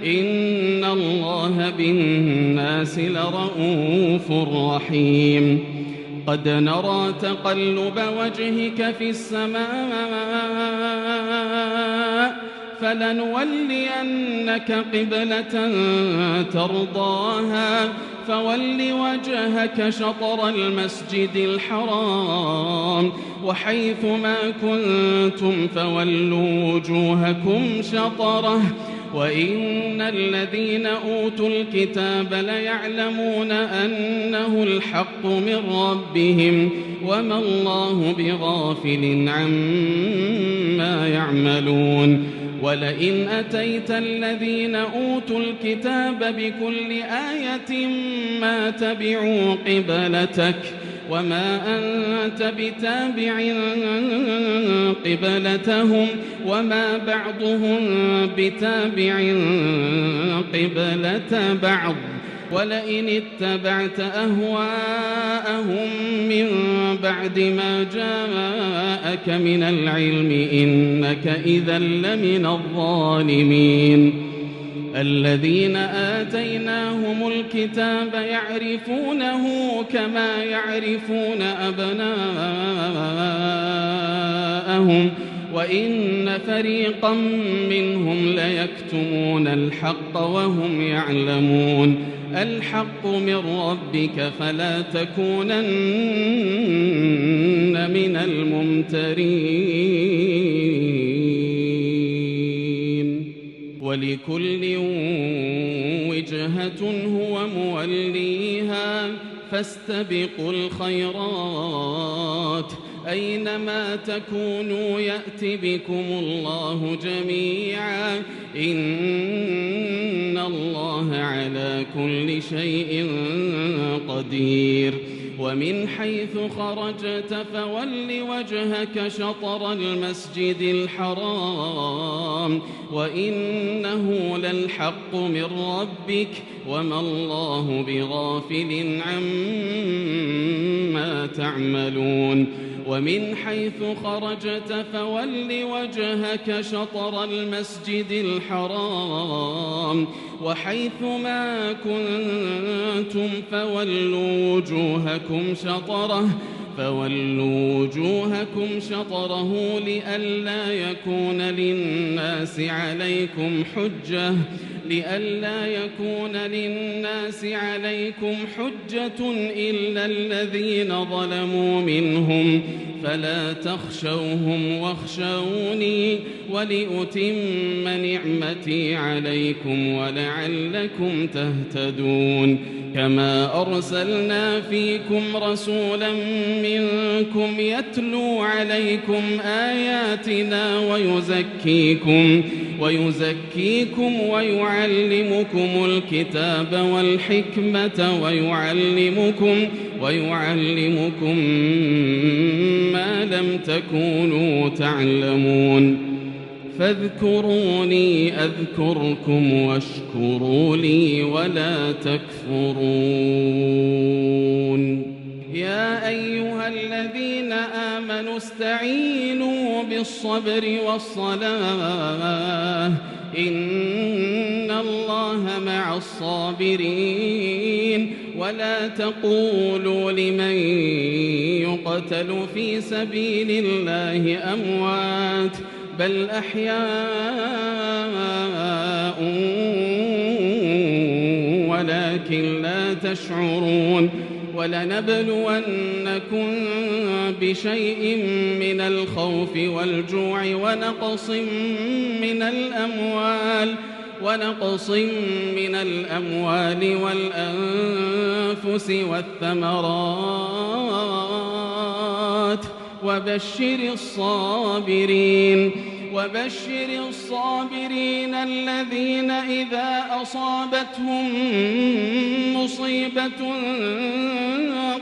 إن الله بالناس لرءوف رحيم قد نرى تقلب وجهك في السماء فلنولينك قبلة ترضاها فول وجهك شطر المسجد الحرام وحيث ما كنتم فولوا وجوهكم شطره وإن الذين أوتوا الكتاب ليعلمون أنه الحق من ربهم وما الله بغافل عما يعملون ولئن أتيت الذين أوتوا الكتاب بكل آية ما تبعوا قبلتك وما أنت بتابع قبلتهم وما بعضهم بتابع قبلة بعض ولئن اتبعت أهواءهم من بعد ما جاءك من العلم إنك إذا لمن الظالمين الذين آتيناهم الكتاب يعرفونه كما يعرفون أبناءهم وإن فريقا منهم ليكتمون الحق وهم يعلمون الحق من ربك فلا تكونن من الممترين ولكل وجهة هو موليها فاستبقوا الخيرات أينما تكونوا يأت بكم الله جميعا إن الله على كل شيء قدير ومن حيث خرجت فول وجهك شطر المسجد الحرام وإنه للحق من ربك وما الله بغافل عما تعملون ومن حيث خرجت فول وجهك شطر المسجد الحرام وحيث ما كنتم فولوا وجوهكم شطره لئلا يكون للناس عليكم حجة إلا الذين ظلموا منهم فلا تخشوهم واخشوني ولأتم نعمتي عليكم ولعلكم تهتدون كما أرسلنا فيكم رسولا منكم يتلو عليكم آياتنا ويزكيكم ويعلمكم الكتاب والحكمة ويعلمكم ما لم تكونوا تعلمون فاذكروني أذكركم واشكروا لي ولا تكفرون. يا أيها الذين آمنوا استعينوا بالصبر والصلاة إن الله مع الصابرين. ولا تقولوا لمن يقتل في سبيل الله أموات بل أحياء ولكن لا تشعرون. ولنبلونكم بشيء من الخوف والجوع ونقص من الأموال والأنفس والثمرات وبشر الصابرين الذين إذا أصابتهم مصيبة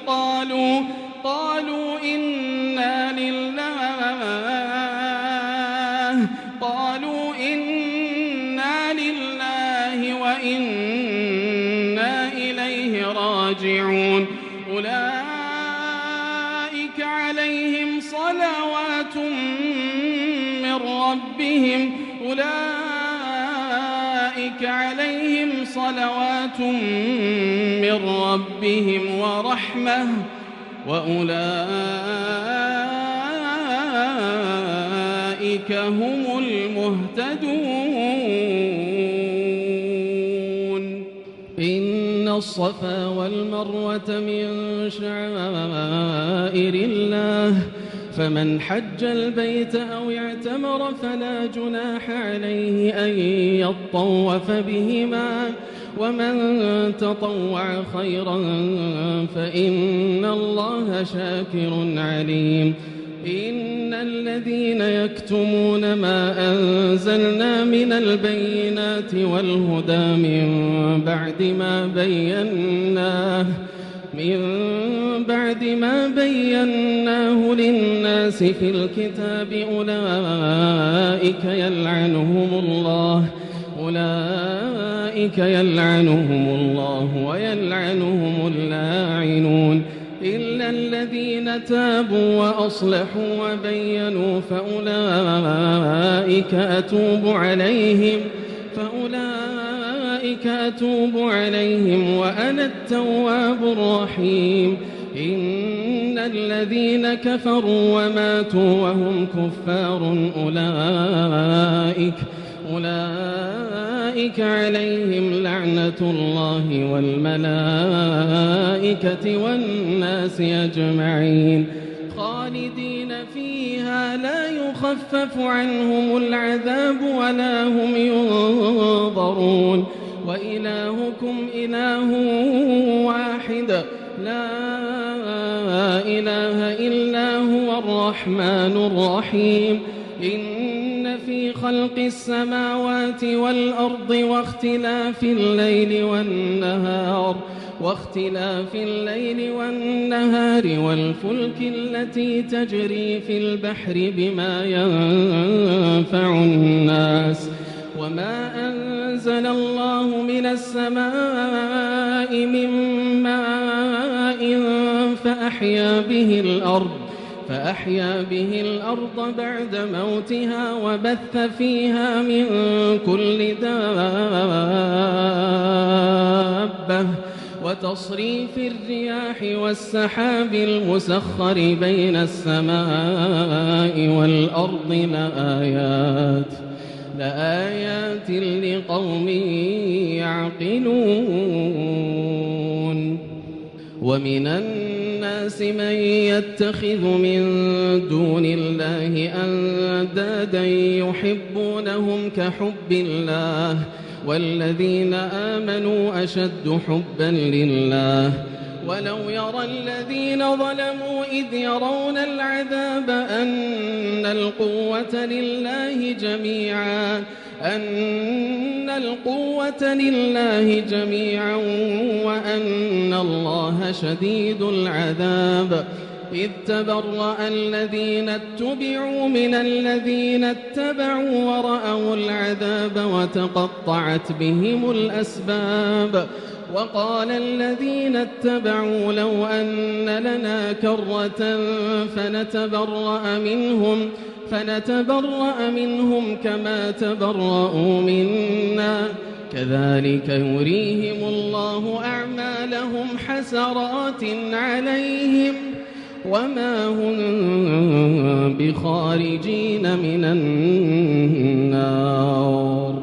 قالوا إنا لله وإنا إليه راجعون. أولئك عليهم صلوات من ربهم ورحمة وأولئك هم المهتدون. إن الصفا والمروة من شعائر الله فمن حج البيت أو اعتمر فلا جناح عليه أن يطوف بهما ومن تطوع خيرا فإن الله شاكر عليم. إن الذين يكتمون ما أنزلنا من البينات والهدى من بعد ما بيناه للناس في الكتاب أولئك يلعنهم الله ويلعنهم اللاعنون. إلا الذين تابوا وأصلحوا وبينوا فأولئك أتوب عليهم وأنا التواب الرحيم. إن الذين كفروا وماتوا وهم كفار أولئك عليهم لعنة الله والملائكة والناس أجمعين خالدين فيها لا يخفف عنهم العذاب ولا هم ينظرون. وإلهكم إله واحد لا إله إلا هو الرحمن الرحيم. إن في خلق السماوات والأرض واختلاف الليل والنهار والفلك التي تجري في البحر بما ينفع الناس وما أنزل الله من السماء من ماء فأحيا به الأرض بعد موتها وبث فيها من كل دابة وتصريف الرياح والسحاب المسخر بين السماء والأرض لآيات لقوم يعقلون. ومن الناس من يتخذ من دون الله أندادا يحبونهم كحب الله والذين آمنوا أشد حبا لله. ولو يرى الذين ظلموا إذ يرون العذاب أن القوة لله جميعا وأن الله شديد العذاب. إذ تبرأ الذين اتبعوا من الذين اتبعوا ورأوا العذاب وتقطعت بهم الأسباب وقال الذين اتبعوا لو أن لنا كرة فنتبرأ منهم كما تبرأوا منا كذلك يريهم الله أعمالهم حسرات عليهم وما هم بخارجين من النار.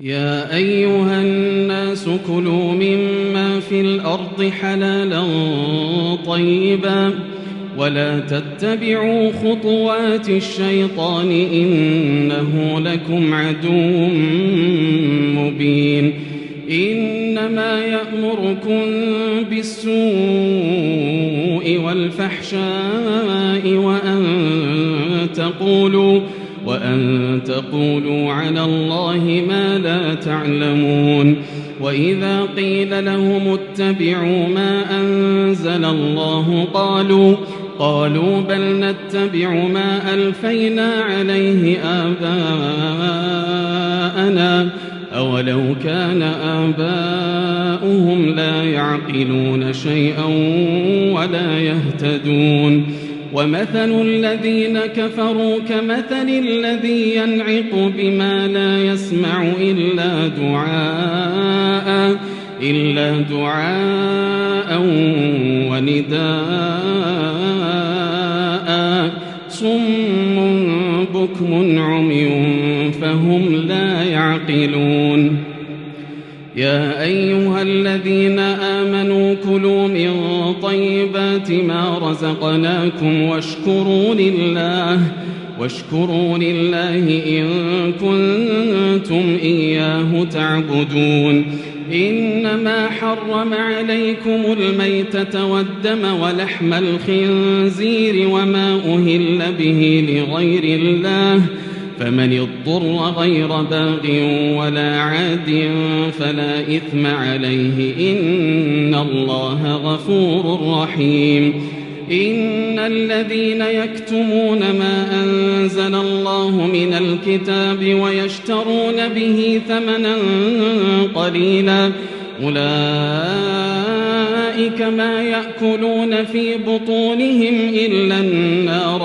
يا أيها الناس كلوا مما في الأرض حلالا طيبا ولا تتبعوا خطوات الشيطان إنه لكم عدو مبين. إنما يأمركم بالسوء والفحشاء وأن تقولوا على الله ما لا تعلمون. وإذا قيل لهم اتبعوا ما أنزل الله قالوا بل نتبع ما ألفينا عليه آباءنا أولو كان آباؤهم لا يعقلون شيئا ولا يهتدون. ومثل الذين كفروا كمثل الذي ينعق بما لا يسمع إلا دعاء ونداء صم بكم عمي فهم لا يعقلون. يا أيها الذين آمنوا كلوا من طيبات ما رزقناكم واشكروا لله إن كنتم إياه تعبدون. إنما حرم عليكم الميتة والدم ولحم الخنزير وما أهل به لغير الله فمن اضطر غير باغ ولا عاد فلا إثم عليه إن الله غفور رحيم. إن الذين يكتمون ما أنزل الله من الكتاب ويشترون به ثمنا قليلا أولئك ما يأكلون في بطونهم إلا النار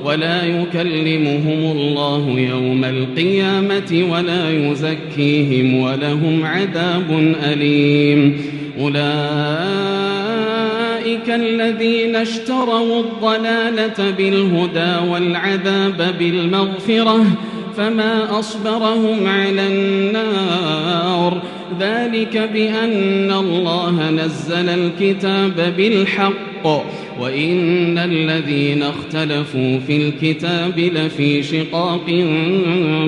ولا يكلمهم الله يوم القيامة ولا يزكيهم ولهم عذاب أليم. أولئك الذين اشتروا الضلالة بالهدى والعذاب بالمغفرة فما أصبرهم على النار ذلك بأن الله نزل الكتاب بالحق وإن الذين اختلفوا في الكتاب لفي شقاق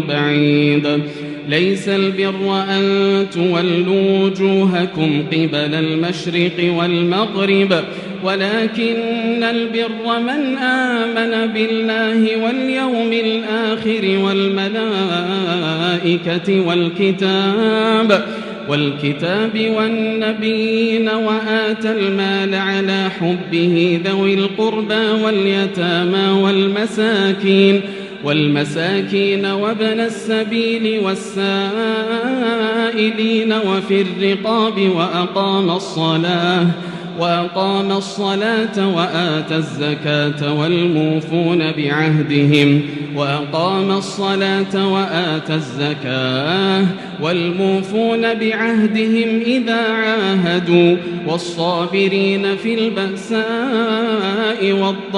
بعيد. ليس البر أن تولوا وجوهكم قبل المشرق والمغرب ولكن البر من آمن بالله واليوم الآخر والملائكة والكتاب والنبيين وآتى المال على حبه ذوي القربى واليتامى والمساكين وابن السبيل والسائلين وفي الرقاب وأقام الصلاة وآتى الزكاة والموفون بعهدهم إذا عاهدوا والصابرين في البأساء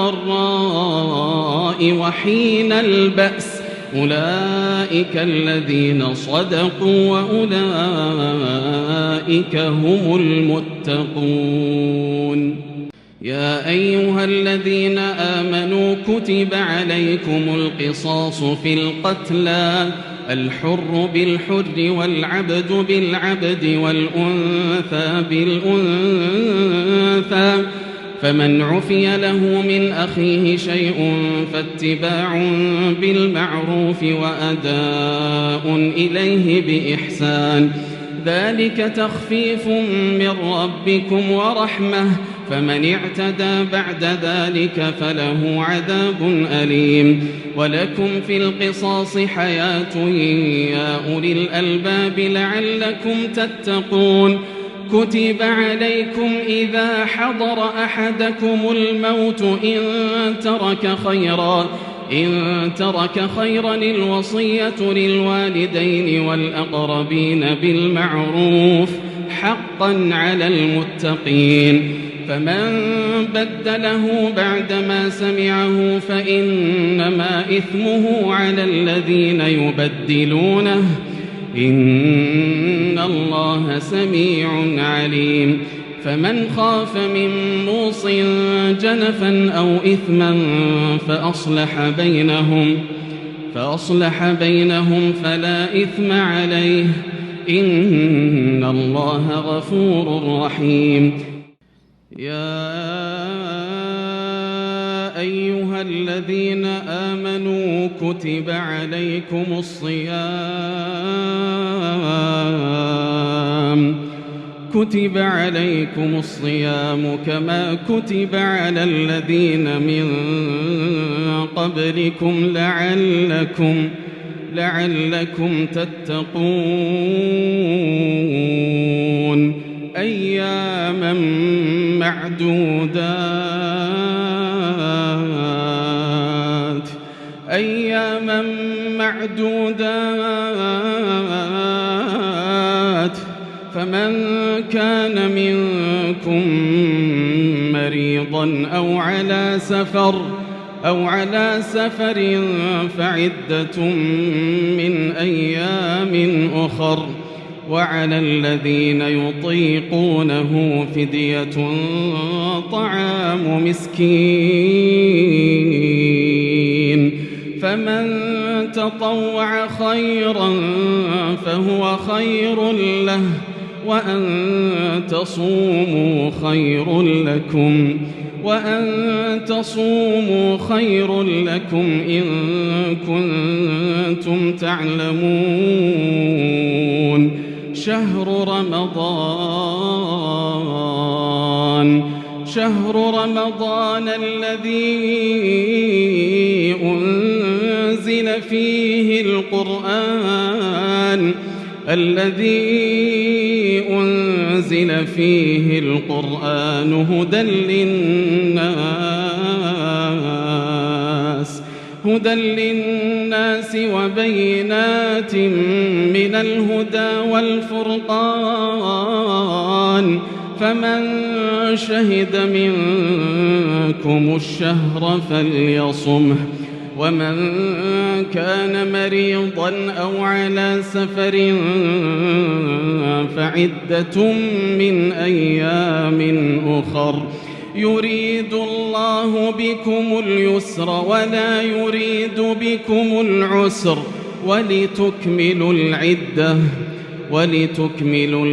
والضراء وحين البأس أولئك الذين صدقوا وأولئك هم المتقون. يا أيها الذين آمنوا كتب عليكم القصاص في القتلى الحر بالحر والعبد بالعبد والأنثى بالأنثى فمن عفي له من أخيه شيء فاتباع بالمعروف وأداء إليه بإحسان ذلك تخفيف من ربكم ورحمة فمن اعتدى بعد ذلك فله عذاب أليم. ولكم في القصاص حياة يا أولي الألباب لعلكم تتقون. كتب عليكم إذا حضر أحدكم الموت إن ترك خيرا الوصية للوالدين والأقربين بالمعروف حقا على المتقين. فمن بدله بعدما سمعه فإنما إثمه على الذين يبدلونه إن الله سميع عليم. فمن خاف من موص جنفا أو إثما فأصلح بينهم فلا إثم عليه إن الله غفور رحيم. يا أيها الذين آمنوا كتب عليكم الصيام كما كتب على الذين من قبلكم لعلكم تتقون. أياما معدودات فمن كان منكم مريضا أو على سفر فعدة من أيام أخر. وعلى الذين يطيقونه فدية طعام مسكين فمن تطوع خيرا فهو خير له وأن تصوموا خير لكم إن كنتم تعلمون. شهر رمضان الذي أنزل فيه القرآن هدى للناس وبينات من الهدى والفرقان. فمن شهد منكم الشهر فليصمه ومن كان مريضا أو على سفر فعدة من أيام أخر. يريد الله بكم اليسر ولا يريد بكم العسر ولتكملوا العدة ولتكبروا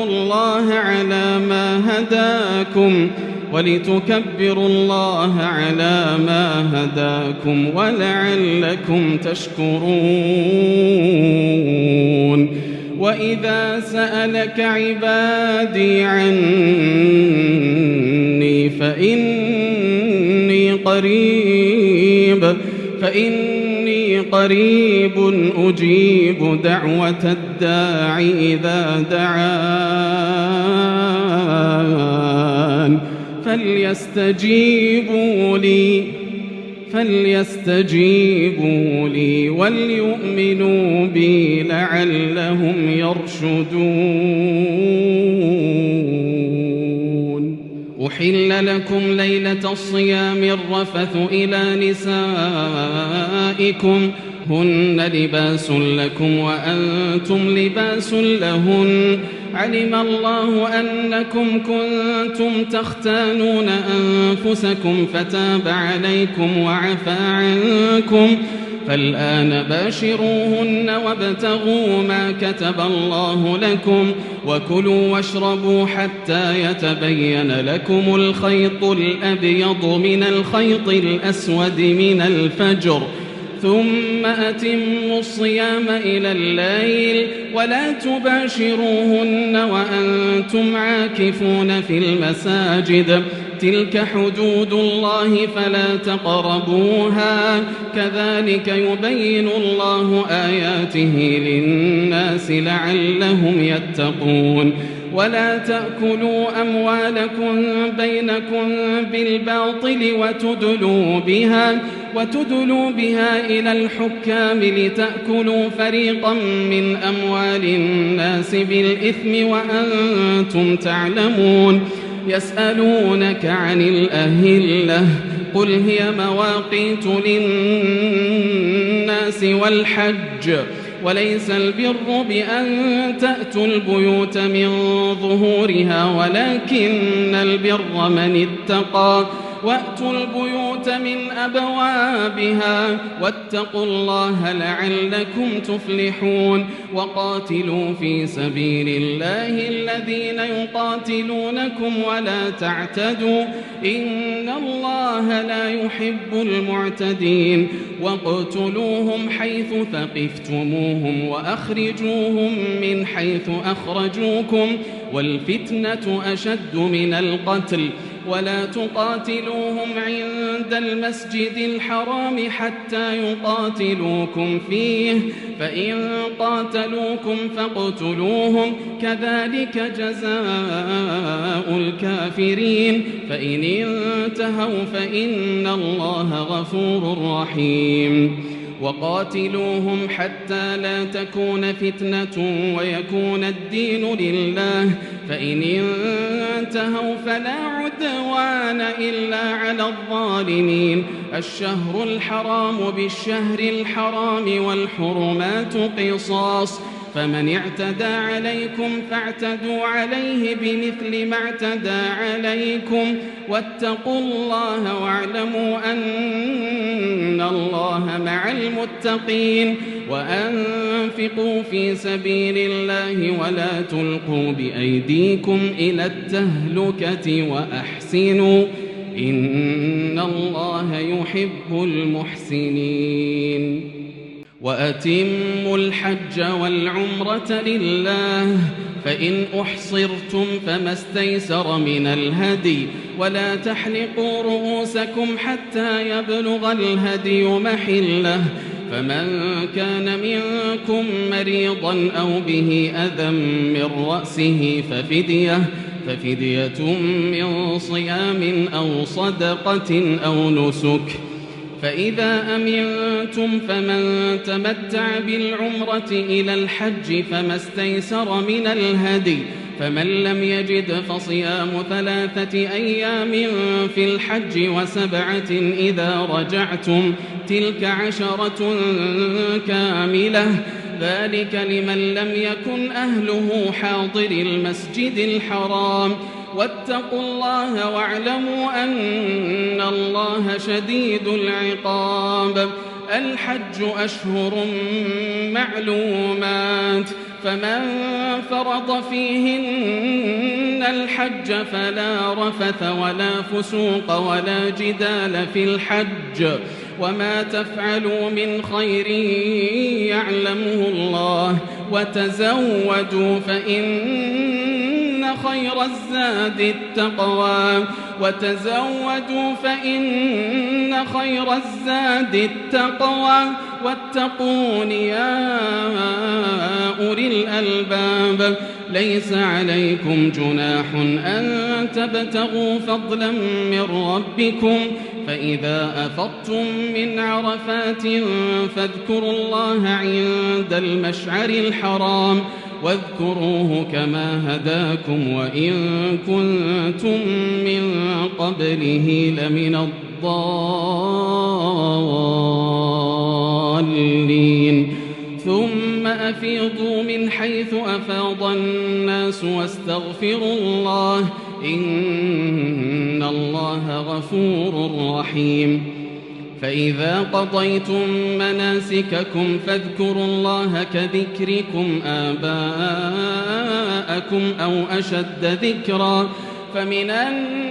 الله على ما هداكم ولعلكم تشكرون. وإذا سألك عبادي عني فإني قريب أجيب دعوة الداع إذا دعان فليستجيبوا لي وليؤمنوا بي لعلهم يرشدون. أحل لكم ليلة الصيام الرفث إلى نسائكم هن لباس لكم وأنتم لباس لهن. علم الله أنكم كنتم تختانون أنفسكم فتاب عليكم وعفى عنكم فالآن باشروهن وابتغوا ما كتب الله لكم وكلوا واشربوا حتى يتبين لكم الخيط الأبيض من الخيط الأسود من الفجر ثم أتموا الصيام إلى الليل ولا تباشروهن وأنتم عاكفون في المساجد تلك حدود الله فلا تقربوها كذلك يبين الله آياته للناس لعلهم يتقون ولا تأكلوا أموالكم بينكم بالباطل وتدلوا بها إلى الحكام لتأكلوا فريقا من أموال الناس بالإثم وأنتم تعلمون يسألونك عن الأهلة قل هي مواقيت للناس والحج وليس البر بأن تأتوا البيوت من ظهورها ولكن البر من اتقى وأتوا البيوت من أبوابها واتقوا الله لعلكم تفلحون وقاتلوا في سبيل الله الذين يقاتلونكم ولا تعتدوا إن الله لا يحب المعتدين واقتلوهم حيث ثقفتموهم وأخرجوهم من حيث أخرجوكم والفتنة أشد من القتل ولا تقاتلوهم عند المسجد الحرام حتى يقاتلوكم فيه فإن قاتلوكم فاقتلوهم كذلك جزاء الكافرين فإن انتهوا فإن الله غفور رحيم وقاتلوهم حتى لا تكون فتنة ويكون الدين لله فإن انتهوا فلا عدوان إلا على الظالمين الشهر الحرام بالشهر الحرام والحرمات قصاص فمن اعتدى عليكم فاعتدوا عليه بمثل ما اعتدى عليكم واتقوا الله واعلموا أن الله مع المتقين وأنفقوا في سبيل الله ولا تلقوا بأيديكم إلى التهلكة وأحسنوا إن الله يحب المحسنين وأتموا الحج والعمرة لله فإن أحصرتم فما استيسر من الهدي ولا تحلقوا رؤوسكم حتى يبلغ الهدي محله فمن كان منكم مريضا أو به أذى من رأسه ففدية من صيام أو صدقة أو نسك فإذا أمنتم فمن تمتع بالعمرة إلى الحج فما استيسر من الهدي فمن لم يجد فصيام 3 أيام في الحج و7 إذا رجعتم تلك 10 كاملة ذلك لمن لم يكن أهله حاضر المسجد الحرام واتقوا الله واعلموا أن الله شديد العقاب الحج أشهر معلومات فمن فرض فيهن الحج فلا رفث ولا فسوق ولا جدال في الحج وما تفعلوا من خير يعلمه الله وتزودوا فإن خير الزاد التقوى واتقون يا أولي الألباب ليس عليكم جناح أن تبتغوا فضلا من ربكم فإذا أفضتم من عرفات فاذكروا الله عند المشعر الحرام واذكروه كما هداكم وإن كنتم من قبله لمن الضالين ثم أفيضوا من حيث أفاض الناس واستغفروا الله إن الله غفور رحيم فإذا قضيتم مناسككم فاذكروا الله كذكركم آباءكم أو أشد ذكرا فمن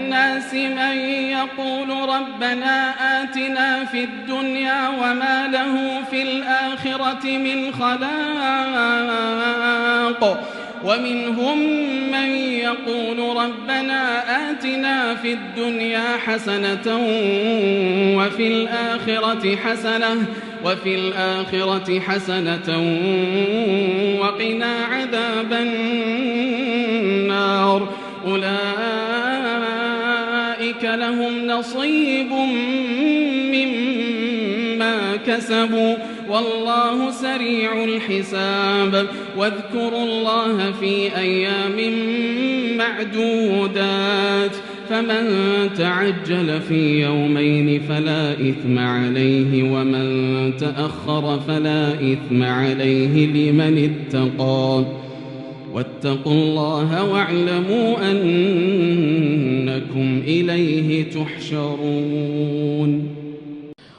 الناس من يقول ربنا آتنا في الدنيا وما له في الآخرة من خلاق ومنهم من يقول ربنا آتنا في الدنيا حسنة وفي الآخرة حسنة وقنا عذاب النار أولئك لهم نصيب مما كسبوا والله سريع الحساب واذكروا الله في أيام معدودات فمن تعجل في يومين فلا إثم عليه ومن تأخر فلا إثم عليه لمن اتقى واتقوا الله واعلموا أنكم إليه تحشرون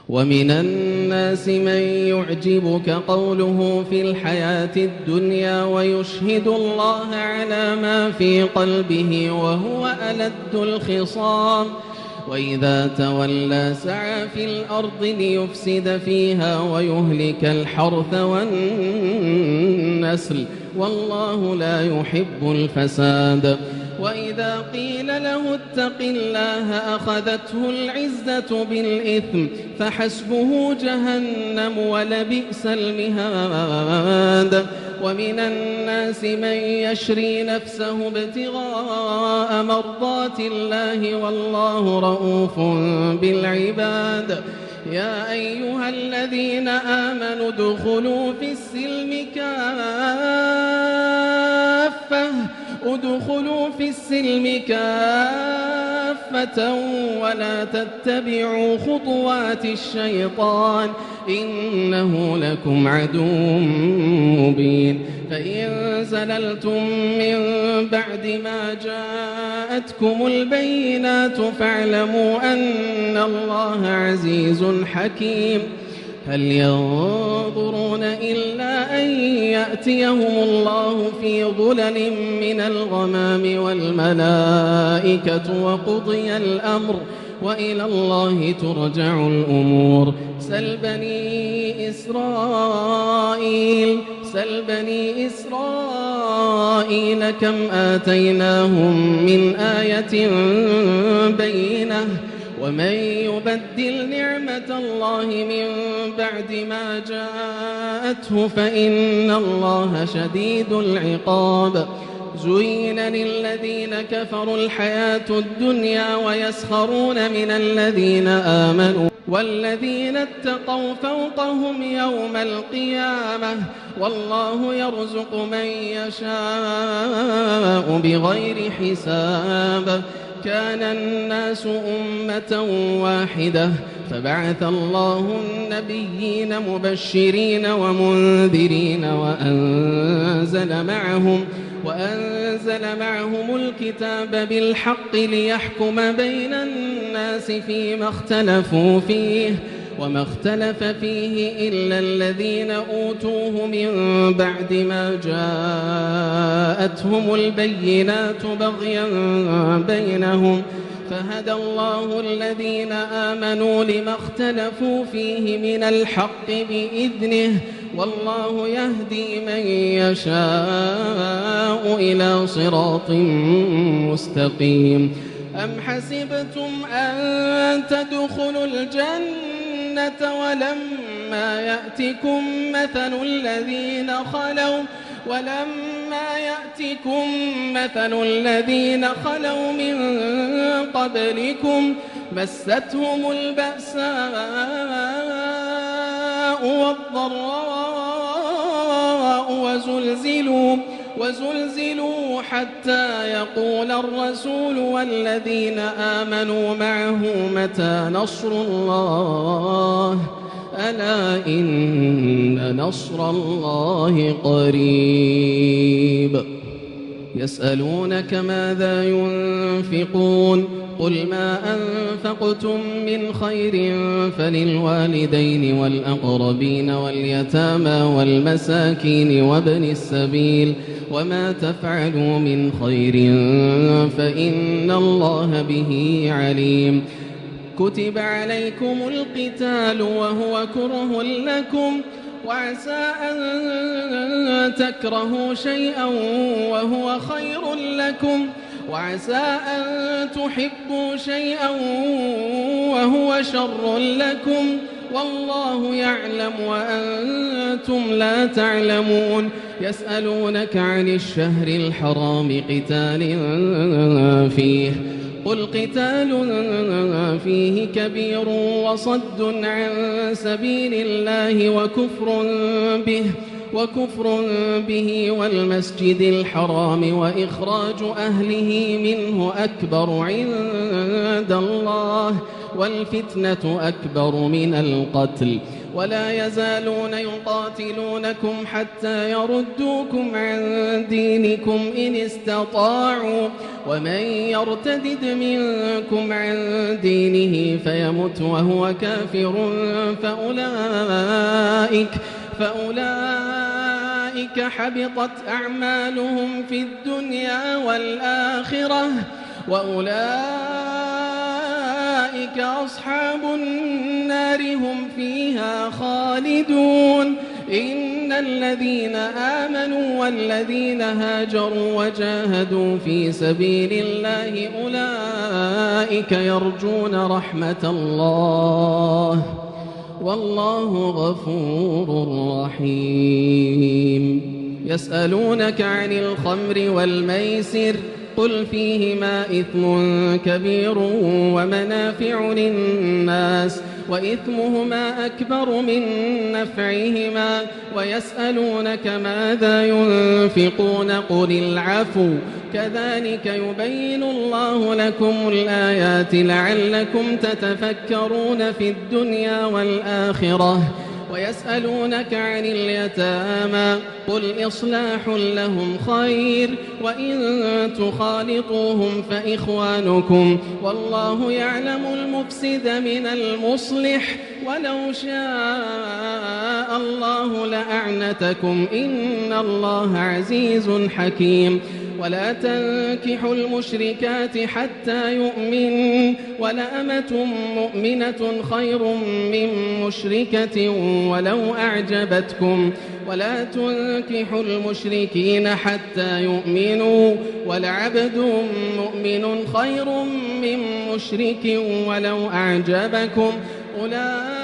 ومن الناس من يعجبك قوله في الحياة الدنيا ويشهد الله على ما في قلبه وهو ألد الخصام وإذا تولى سعى في الأرض ليفسد فيها ويهلك الحرث والنسل والله لا يحب الفساد وإذا قيل له اتق الله أخذته العزة بالإثم فحسبه جهنم ولبئس المهاد ومن الناس من يشري نفسه ابتغاء مرضات الله والله رؤوف بالعباد يا أيها الذين آمنوا ادخلوا في السلم كافة ولا تتبعوا خطوات الشيطان إنه لكم عدو مبين فإن زللتم من بعد ما جاءتكم البينات فاعلموا أن الله عزيز حكيم هل ينظرون إلا أن يأتيهم الله في ظلل من الغمام والملائكة وقضي الأمر وإلى الله ترجع الأمور سل بني إسرائيل كم آتيناهم من آية بينة ومن يبدل نعمة الله من بعد ما جاءته فإن الله شديد العقاب زين للذين كفروا الحياة الدنيا ويسخرون من الذين آمنوا والذين اتقوا فوقهم يوم القيامة والله يرزق من يشاء بغير حساب كان الناس أمة واحدة فبعث الله النبيين مبشرين ومنذرين وأنزل معهم الكتاب بالحق ليحكم بين الناس فيما اختلفوا فيه وما اختلف فيه إلا الذين أوتوه من بعد ما جاءتهم البينات بغيا بينهم فهدى الله الذين آمنوا لما اختلفوا فيه من الحق بإذنه والله يهدي من يشاء إلى صراط مستقيم أم حسبتم أن تدخلوا الجنة ولما يأتكم مثل الذين خلوا من قبلكم مستهم البأساء والضراء وزلزلوا حتى يقول الرسول والذين آمنوا معه متى نصر الله ألا إن نصر الله قريب يسألونك ماذا ينفقون قل ما أنفقتم من خير فللوالدين والأقربين واليتامى والمساكين وابن السبيل وما تفعلوا من خير فإن الله به عليم. كتب عليكم القتال وهو كره لكم وعسى أن تكرهوا شيئا وهو خير لكم وعسى أن تحبوا شيئا وهو شر لكم والله يعلم وأنتم لا تعلمون. يسألونك عن الشهر الحرام قتال فيه قل قتال فيه كبير وصد عن سبيل الله وكفر به والمسجد الحرام وإخراج أهله منه أكبر عند الله والفتنة أكبر من القتل ولا يزالون يقاتلونكم حتى يردوكم عن دينكم إن استطاعوا ومن يرتدد منكم عن دينه فيمت وهو كافر فأولئك حبطت أعمالهم في الدنيا والآخرة وأولئك أصحاب النار هم فيها خالدون. إن الذين آمنوا والذين هاجروا وجاهدوا في سبيل الله أولئك يرجون رحمة الله والله غفور رحيم. يسألونك عن الخمر والميسر قل فيهما إثم كبير ومنافع للناس وإثمهما أكبر من نفعهما ويسألونك ماذا ينفقون قل العفو كذلك يبين الله لكم الآيات لعلكم تتفكرون في الدنيا والآخرة. ويسألونك عن اليتامى قل إصلاح لهم خير وإن تخالطوهم فإخوانكم والله يعلم المفسد من المصلح ولو شاء الله لأعنتكم إن الله عزيز حكيم. ولا تنكحوا المشركات حتى يؤمنوا ولأمة مؤمنة خير من مشركة ولو أعجبتكم ولا تنكحوا المشركين حتى يؤمنوا ولعبد مؤمن خير من مشرك ولو أعجبكم أولئك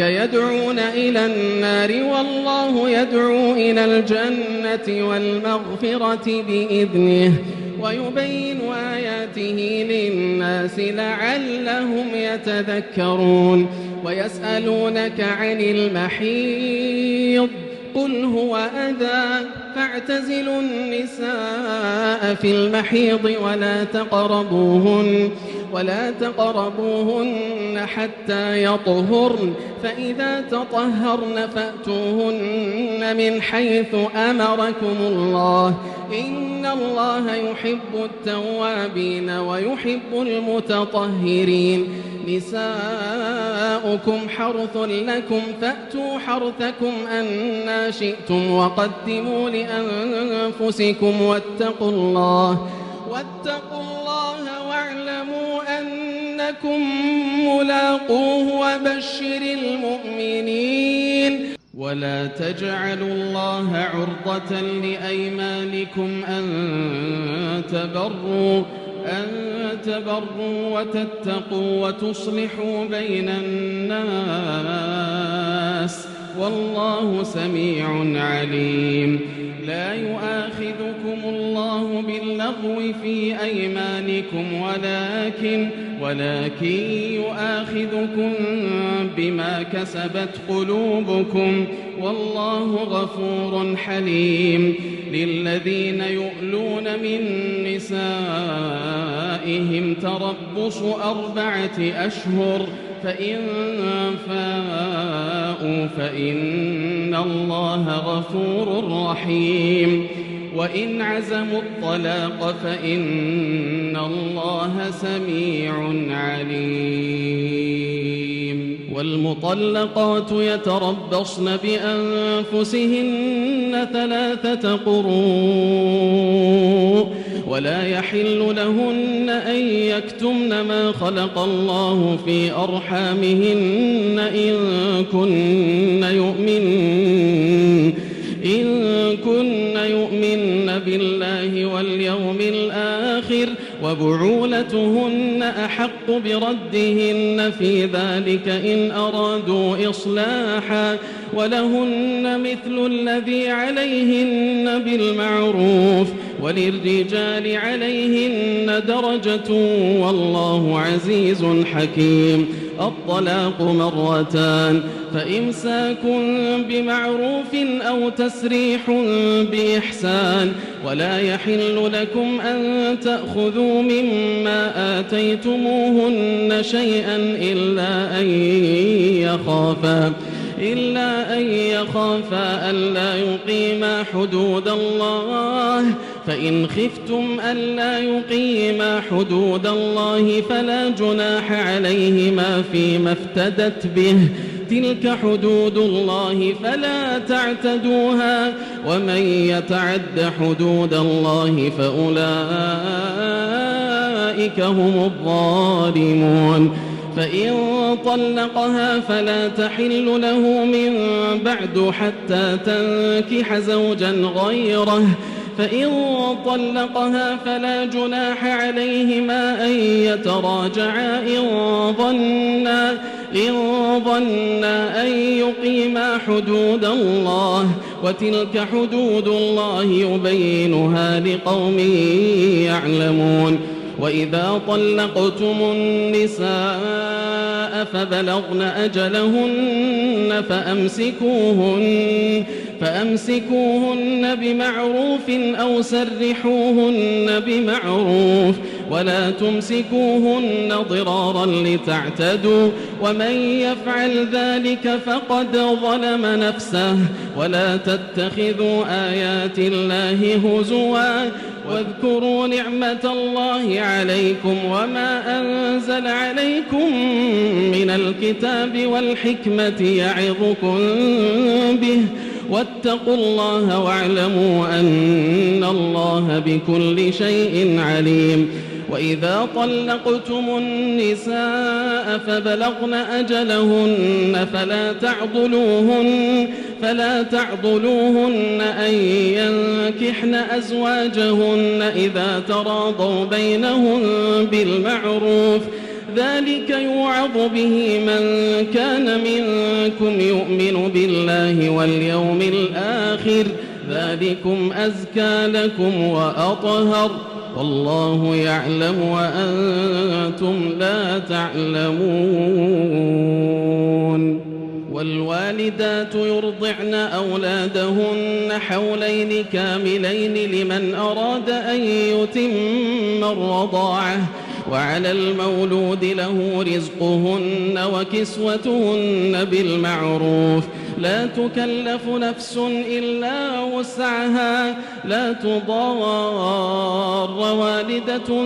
يدعون إلى النار والله يدعو إلى الجنة والمغفرة بإذنه ويبين آياته للناس لعلهم يتذكرون. ويسألونك عن المحيض قل هو أذى فاعتزلوا النساء في المحيض ولا تقربوهن حتى يطهرن فإذا تطهرن فأتوهن من حيث أمركم الله إن الله يحب التوابين ويحب المتطهرين. نساؤكم حرث لكم فأتوا حرثكم أنى شئتم وقدموا لأنفسكم واتقوا الله واعلموا أنكم ملاقوه وبشر المؤمنين. ولا تجعلوا الله عرضة لأيمانكم أن تبروا وتتقوا وتصلحوا بين الناس والله سميع عليم. لا يؤاخذكم الله باللغو في أيمانكم ولكن يؤاخذكم بما كسبت قلوبكم والله غفور حليم. للذين يؤلون من نسائهم تربص 4 أشهر فإن فاءوا فإن الله غفور رحيم. وإن عزموا الطلاق فإن الله سميع عليم. والمطلقات يتربصن بأنفسهن 3 قروء ولا يحل لهن أن يكتمن ما خلق الله في أرحامهن إن كن يؤمن بالله واليوم الآخر وبعولتهن أحق بردهن في ذلك إن أرادوا إصلاحا ولهن مثل الذي عليهن بالمعروف وللرجال عليهن درجة والله عزيز حكيم. الطلاق 2 فإمساك بمعروف أو تسريح بإحسان ولا يحل لكم أن تأخذوا مما آتيتموهن شيئا إلا أن يخافا ألا يقيما حدود الله فإن خفتم ألا يقيما حدود الله فلا جناح عليهما فيما افتدت به تلك حدود الله فلا تعتدوها ومن يتعد حدود الله فأولئك هم الظالمون. فإن طلقها فلا تحل له من بعد حتى تنكح زوجا غيره فإن طلقها فلا جناح عليهما أن يتراجعا إن ظنا أن يقيما حدود الله وتلك حدود الله يبينها لقوم يعلمون. وإذا طلقتم النساء فبلغن أجلهن فأمسكوهن بمعروف أو سرحوهن بمعروف ولا تمسكوهن ضرارا لتعتدوا ومن يفعل ذلك فقد ظلم نفسه ولا تتخذوا آيات الله هزوا واذكروا نعمة الله عليكم وما أنزل عليكم من الكتاب والحكمة يعظكم به واتقوا الله واعلموا أن الله بكل شيء عليم. وإذا طلقتم النساء فبلغن أجلهن فلا تعضلوهن أن ينكحن أزواجهن إذا تراضوا بينهم بالمعروف ذلك يوعظ به من كان منكم يؤمن بالله واليوم الآخر ذلكم أزكى لكم وأطهر والله يعلم وأنتم لا تعلمون. والوالدات يرضعن أولادهن حولين كاملين لمن أراد أن يتم الرضاعة وعلى المولود له رزقهن وكسوتهن بالمعروف لا تكلف نفس إلا وسعها لا تضار والدة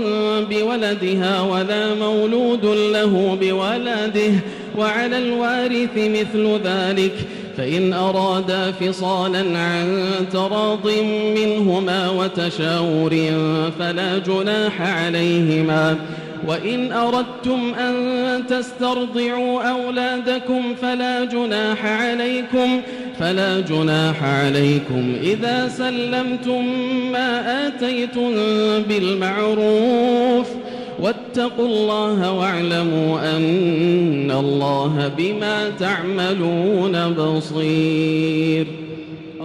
بولدها ولا مولود له بولده وعلى الوارث مثل ذلك فإن أرادا فصالا عن تراض منهما وتشاور فلا جناح عليهما. وإن أردتم أن تسترضعوا أولادكم فلا جناح عليكم إذا سلمتم ما آتيتم بالمعروف واتقوا الله واعلموا أن الله بما تعملون بصير.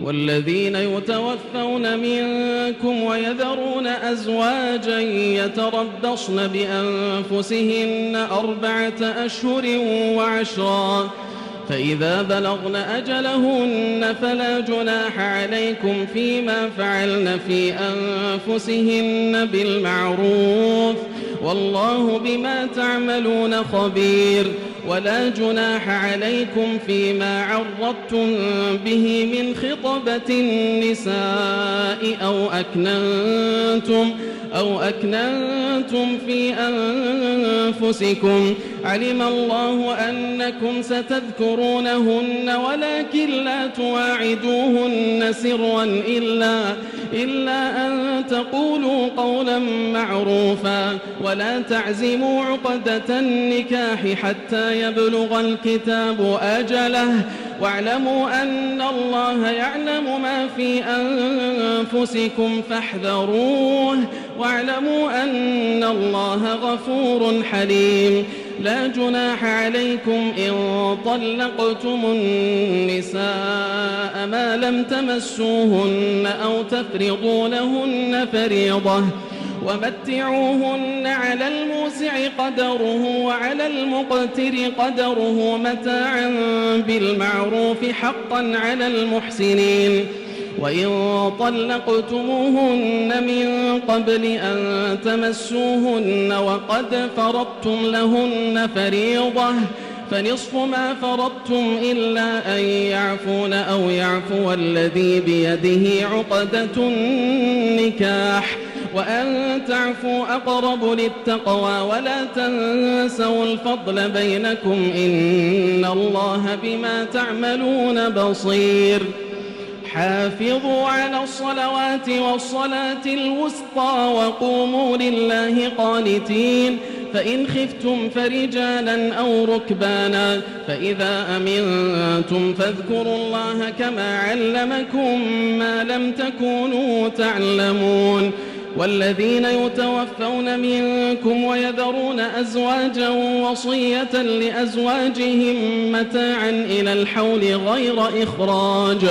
والذين يتوفون منكم ويذرون أزواجا يتربصن بأنفسهن 4 أشهر و10 فإذا بلغن أجلهن فلا جناح عليكم فيما فعلن في أنفسهن بالمعروف والله بما تعملون خبير. ولا جناح عليكم فيما عرضتم به من خطبة النساء أو أكننتم في علم الله أنكم ستذكرونهن ولكن لا تواعدوهن سرا إلا أن تقولوا قولا معروفا ولا تعزموا عقدة النكاح حتى يبلغ الكتاب أجله واعلموا أن الله يعلم ما في أنفسكم فاحذروه واعلموا أن الله غفور حليم لا جناح عليكم إن طلقتم النساء ما لم تمسوهن أو تفرضوا لهن فريضة ومتعوهن على الموسع قدره وعلى المقتر قدره متاعا بالمعروف حقا على المحسنين وإن طلقتموهن من قبل أن تمسوهن وقد فرضتم لهن فريضة فنصف ما فرضتم إلا أن يعفون أو يعفو الذي بيده عقدة النكاح وأن تعفوا أقرب للتقوى ولا تنسوا الفضل بينكم إن الله بما تعملون بصير حافظوا على الصلوات والصلاة الوسطى وقوموا لله قانتين فإن خفتم فرجالا أو ركبانا فإذا أمنتم فاذكروا الله كما علمكم ما لم تكونوا تعلمون والذين يتوفون منكم ويذرون أزواجا وصية لأزواجهم متاعا إلى الحول غير إخراج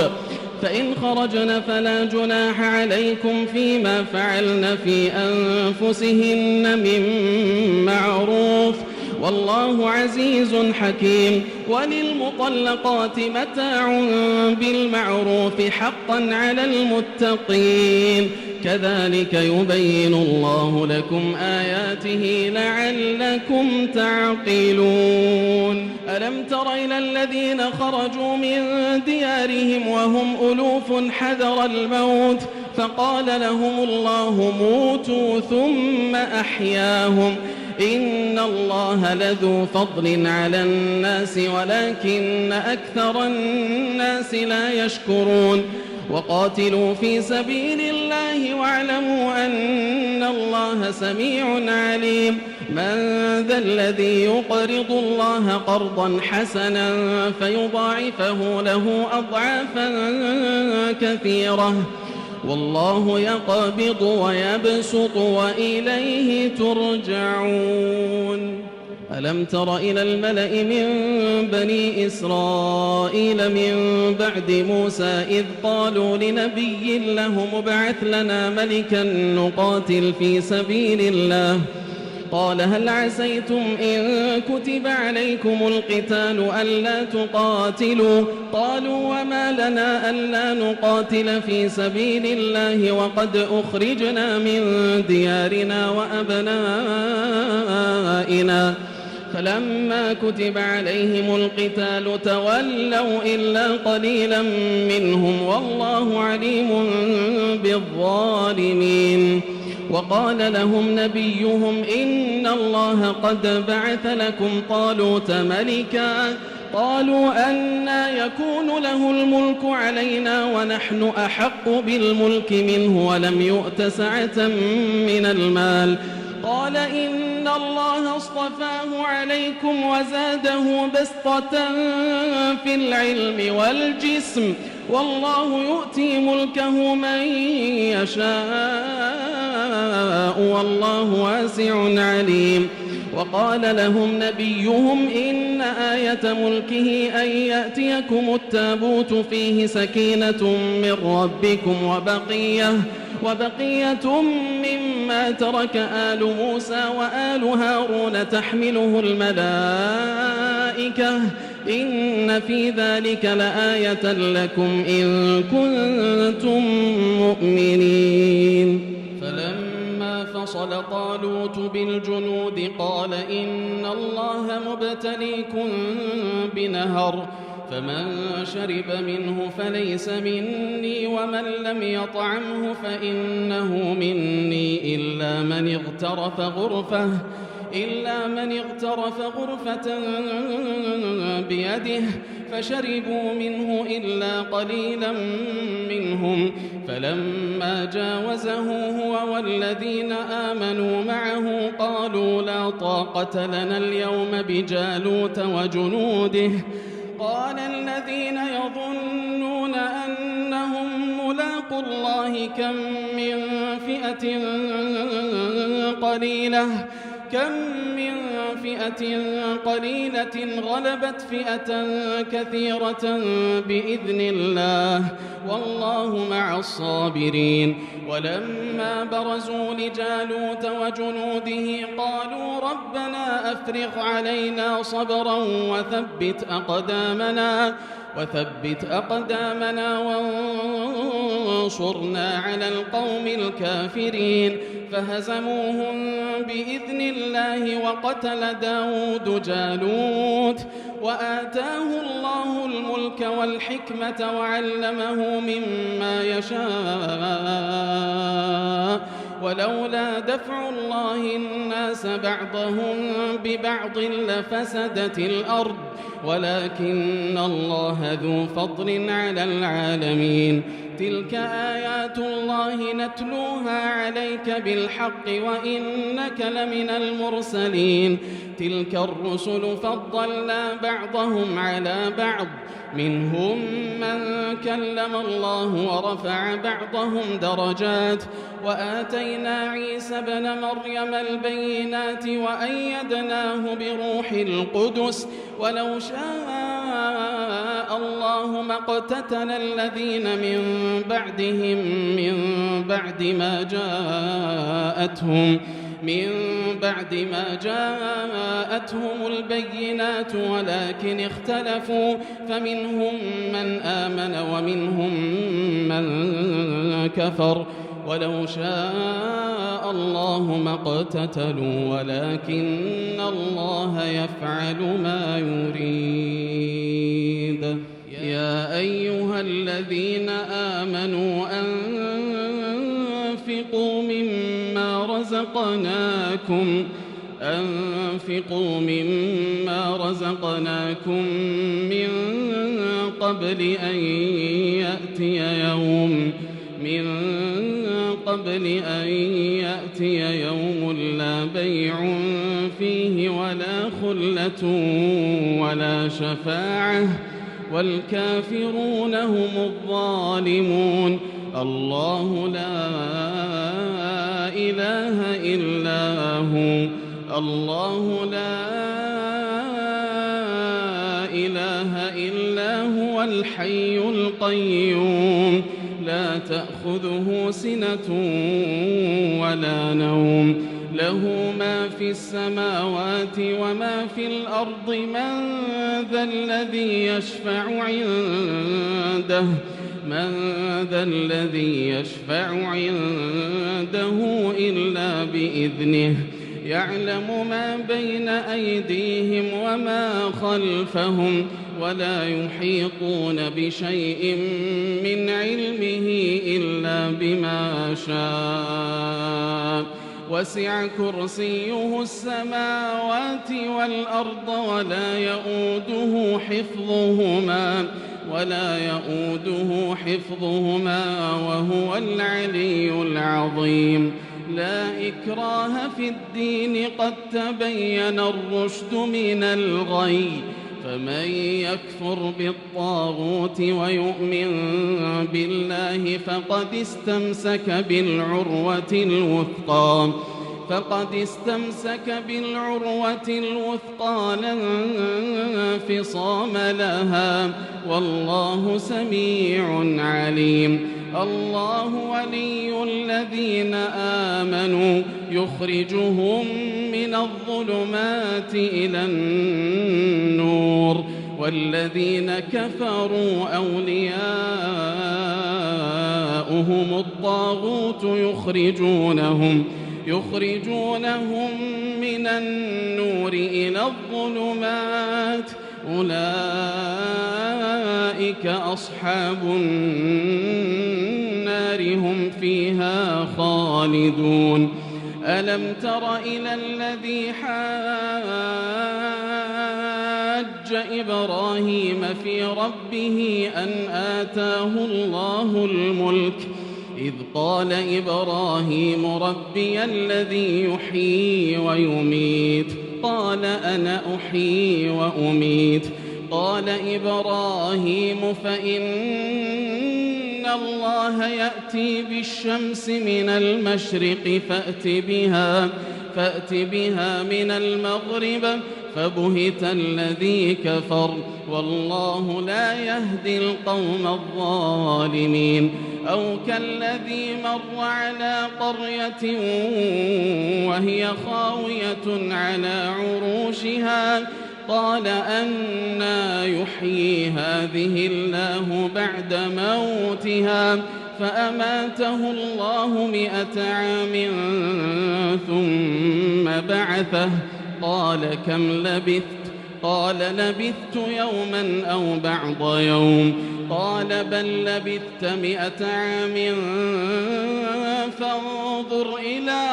فإن خرجن فلا جناح عليكم فيما فعلن في أنفسهن من معروف والله عزيز حكيم وللمطلقات متاع بالمعروف حقا على المتقين كذلك يبين الله لكم آياته لعلكم تعقلون ألم تر إلى الذين خرجوا من ديارهم وهم ألوف حذر الموت فقال لهم الله موتوا ثم أحياهم إن الله لذو فضل على الناس ولكن أكثر الناس لا يشكرون وقاتلوا في سبيل الله واعلموا أن الله سميع عليم من ذا الذي يقرض الله قرضا حسنا فيضاعفه له أضعافا كثيرة والله يقبض ويبسط وإليه ترجعون ألم تر إلى الملأ من بني إسرائيل من بعد موسى إذ قالوا لنبي له ابعث لنا ملكا نقاتل في سبيل الله قال هل عسيتم إن كتب عليكم القتال ألا تقاتلوا قالوا وما لنا ألا نقاتل في سبيل الله وقد أخرجنا من ديارنا وأبنائنا فلما كتب عليهم القتال تولوا إلا قليلا منهم والله عليم بالظالمين وقال لهم نبيهم إن الله قد بعث لكم طالوت ملكا قالوا أنى يكون له الملك علينا ونحن أحق بالملك منه ولم يؤت سعة من المال قال إن الله اصطفاه عليكم وزاده بسطة في العلم والجسم والله يؤتي ملكه من يشاء والله واسع عليم وقال لهم نبيهم إن آية ملكه أن يأتيكم التابوت فيه سكينة من ربكم وبقية مما ترك آل موسى وآل هارون تحمله الملائكة إن في ذلك لآية لكم إن كنتم مؤمنين فلما فصل طالوت بالجنود قال إن الله مبتليكم بنهر فمن شرب منه فليس مني ومن لم يطعمه فإنه مني إلا من اغترف غرفة إلا من اغترف غرفة بيده فشربوا منه إلا قليلا منهم فلما جاوزه هو والذين آمنوا معه قالوا لا طاقة لنا اليوم بجالوت وجنوده قال الذين يظنون أنهم ملاقو الله كم من فئة قليلة غلبت فئة كثيرة بإذن الله والله مع الصابرين ولما برزوا لجالوت وجنوده قالوا ربنا أفرغ علينا صبرا وثبت أقدامنا وانصرنا على القوم الكافرين فهزموهم بإذن الله وقتل داود جالوت وآتاه الله الملك والحكمة وعلمه مما يشاء ولولا دفع الله الناس بعضهم ببعض لفسدت الأرض ولكن الله ذو فضل على العالمين تلك آيات الله نتلوها عليك بالحق وإنك لمن المرسلين تلك الرسل فضلنا بعضهم على بعض منهم من كلم الله ورفع بعضهم درجات وآتينا عيسى ابن مريم البينات وأيدناه بروح القدس ولو شاء الله ما اقتتل الذين من بعدهم من بعد ما جاءتهم البينات ولكن اختلفوا فمنهم من آمن ومنهم من كفر ولو شاء الله ما اقتتلوا ولكن الله يفعل ما يريد يا أيها الذين آمنوا أنفقوا مما رزقناكم من قبل أن يأتي يوم لا بيع فيه ولا خلة ولا شفاعة والكافرون هم الظالمون الله لا إله إلا هو الحي القيوم لا تأخذه سنة ولا نوم له ما في السماوات وما في الأرض من ذا الذي يشفع عنده إلا بإذنه يعلم ما بين أيديهم وما خلفهم ولا يحيطون بشيء من علمه إلا بما شاء وسع كرسيه السماوات والأرض ولا يؤوده حفظهما وهو العلي العظيم لا إكراه في الدين قد تبين الرشد من الغي فمن يكفر بالطاغوت ويؤمن بالله فقد استمسك بالعروة الوثقى لا انفصام لها والله سميع عليم الله ولي الذين آمنوا يخرجهم من الظلمات إلى النور والذين كفروا أولياؤهم الطاغوت يخرجونهم من النور إلى الظلمات أولئك أصحاب النار هم فيها خالدون ألم تر إلى الذي حاج إبراهيم في ربه أن آتاه الله الملك إذ قال إبراهيم ربي الذي يحيي ويميت قال أنا أحيي وأميت قال إبراهيم فإن الله يأتي بالشمس من المشرق فأت بها من المغرب فبهت الذي كفر والله لا يهدي القوم الظالمين أو كالذي مر على قرية وهي خاوية على عروشها قال أنى يحيي هذه الله بعد موتها فأماته الله 100 عام ثم بعثه قال كم لبثت قال لبثت يوما أو بعض يوم قال بل لبثت 100 عام فانظر إلى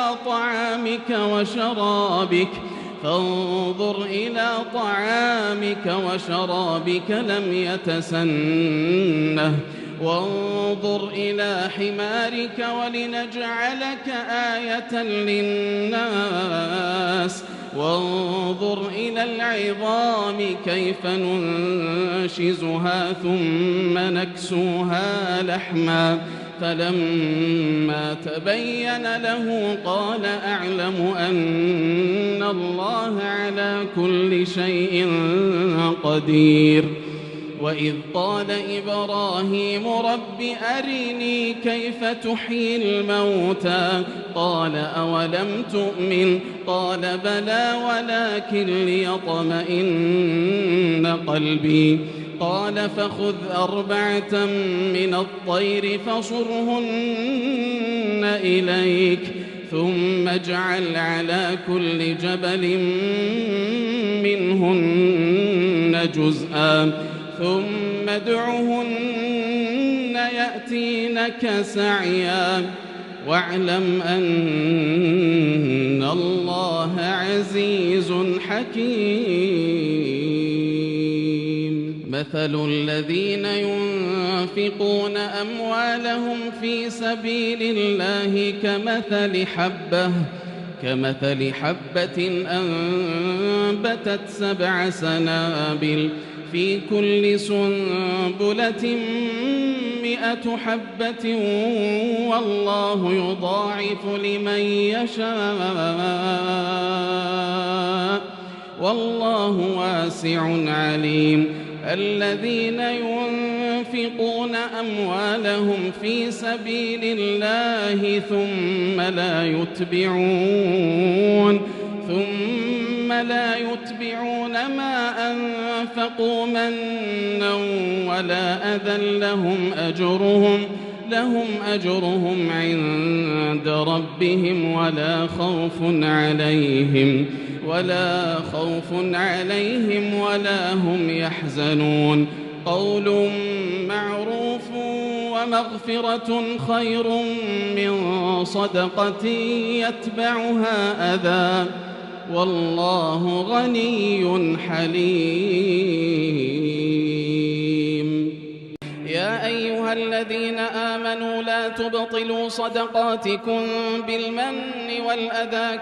طعامك وشرابك لم يتسنه وانظر إلى حمارك ولنجعلك آية للناس وانظر إلى العظام كيف ننشزها ثم نكسوها لحما فلما تبين له قال أعلم أن الله على كل شيء قدير وإذ قال إبراهيم رب أرني كيف تحيي الموتى قال أولم تؤمن قال بلى ولكن ليطمئن قلبي قال فخذ 4 من الطير فصرهن إليك ثم اجعل على كل جبل منهن جزءا ثم ادعهن يأتينك سعيا واعلم أن الله عزيز حكيم مثل الذين ينفقون أموالهم في سبيل الله كمثل حبة أنبتت 7 سنابل في كل سنبلة 100 حبة والله يضاعف لمن يشاء والله واسع عليم الذين ينفقون أموالهم في سبيل الله ثم لا يتبعون ما أنفقوا منا ولا أذى لهم أجرهم عند ربهم ولا خوف عليهم ولا هم يحزنون قول معروف ومغفرة خير من صدقة يتبعها أذى والله غني حليم يا أيها الذين آمنوا لا تبطلوا صدقاتكم بالمن والأذى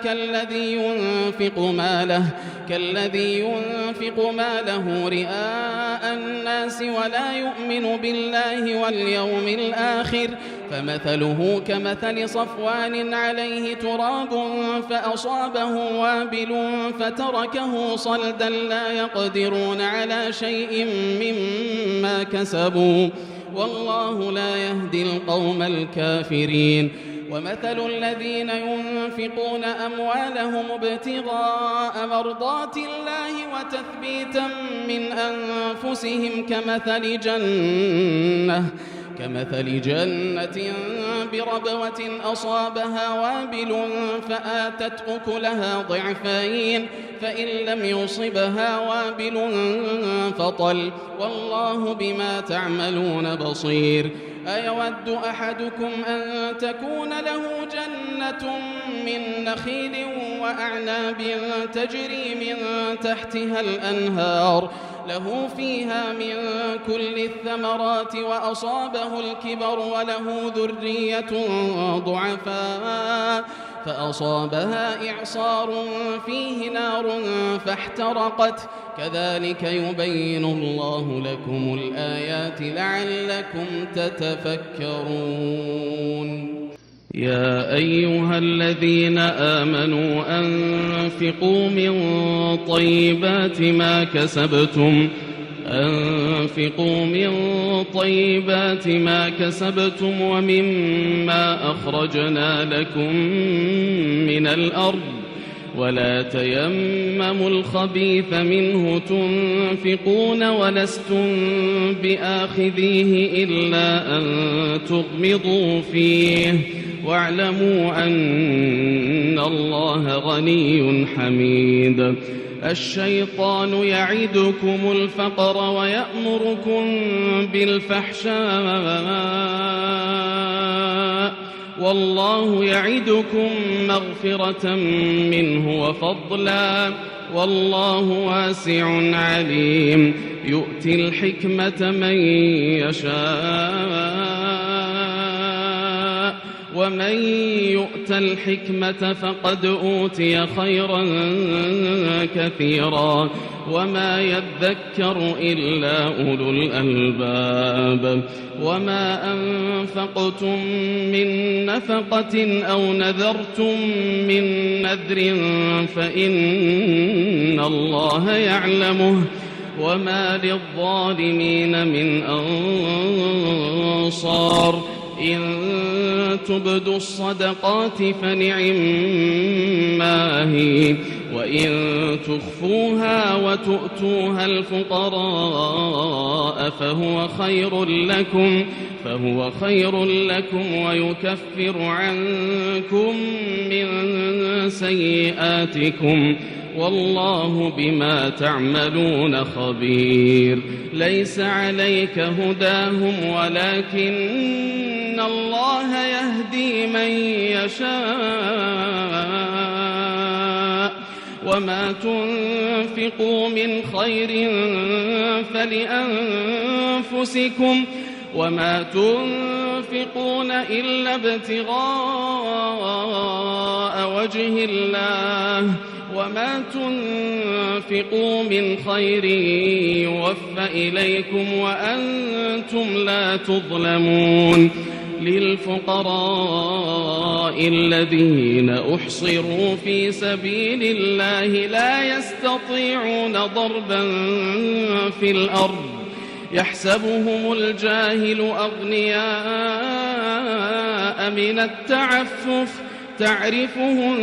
كالذي ينفق ماله رئاء الناس ولا يؤمن بالله واليوم الآخر فمثله كمثل صفوان عليه تراب فأصابه وابل فتركه صلدا لا يقدرون على شيء مما كسبوا والله لا يهدي القوم الكافرين ومثل الذين ينفقون أموالهم ابتغاء مرضات الله وتثبيتا من أنفسهم كمثل جنة بربوة أصابها وابل فآتت أكلها ضعفين فإن لم يصبها وابل فطل والله بما تعملون بصير أيود أحدكم أن تكون له جنة جنة من نخيل وأعناب تجري من تحتها الأنهار له فيها من كل الثمرات وأصابه الكبر وله ذرية ضعفاء فأصابها إعصار فيه نار فاحترقت كذلك يبين الله لكم الآيات لعلكم تتفكرون يا أيها الذين آمنوا أنفقوا من طيبات ما كسبتم ومما أخرجنا لكم من الأرض ولا تيمموا الخبيث منه تنفقون ولستم بآخذيه إلا أن تغمضوا فيه واعلموا أن الله غني حميد الشيطان يعدكم الفقر ويأمركم بالفحشاء والله يعدكم مغفرة منه وفضلا والله واسع عليم يؤتي الحكمة من يشاء ومن يؤت الحكمة فقد أوتي خيرا كثيرا وما يذكر إلا أولو الألباب وما أنفقتم من نفقة أو نذرتم من نذر فإن الله يعلمه وما للظالمين من أنصار إن تبدوا الصدقات فنعما هي وإن تخفوها وتؤتوها الفقراء فهو خير لكم ويكفر عنكم من سيئاتكم والله بما تعملون خبير ليس عليك هداهم ولكن الله يهدي من يشاء وما تنفقوا من خير فلأنفسكم وما تنفقون إلا ابتغاء وجه الله وما تنفقوا من خير يوفى إليكم وأنتم لا تظلمون للفقراء الذين أحصروا في سبيل الله لا يستطيعون ضربا في الأرض يحسبهم الجاهل أغنياء من التعفف تعرفهم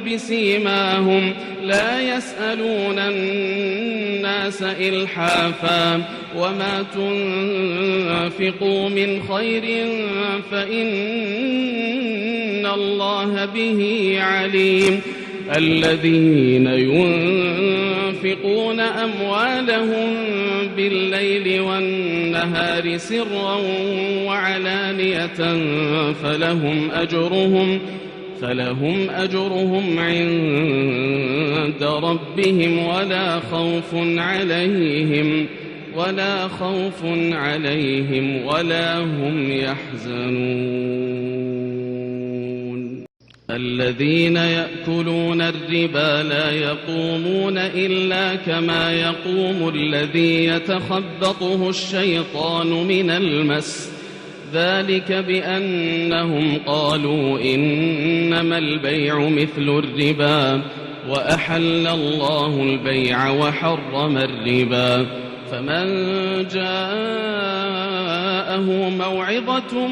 بسيماهم لا يسألون الناس إلحافا وما تنفقوا من خير فإن الله به عليم الذين ينفقون أموالهم بالليل والنهار سرا وعلانية فلهم أجرهم عند ربهم ولا خوف عليهم ولا هم يحزنون الذين يأكلون الربا لا يقومون إلا كما يقوم الذي يتخبطه الشيطان من المس ذلك بأنهم قالوا إنما البيع مثل الربا وأحل الله البيع وحرم الربا فمن جاءه موعظة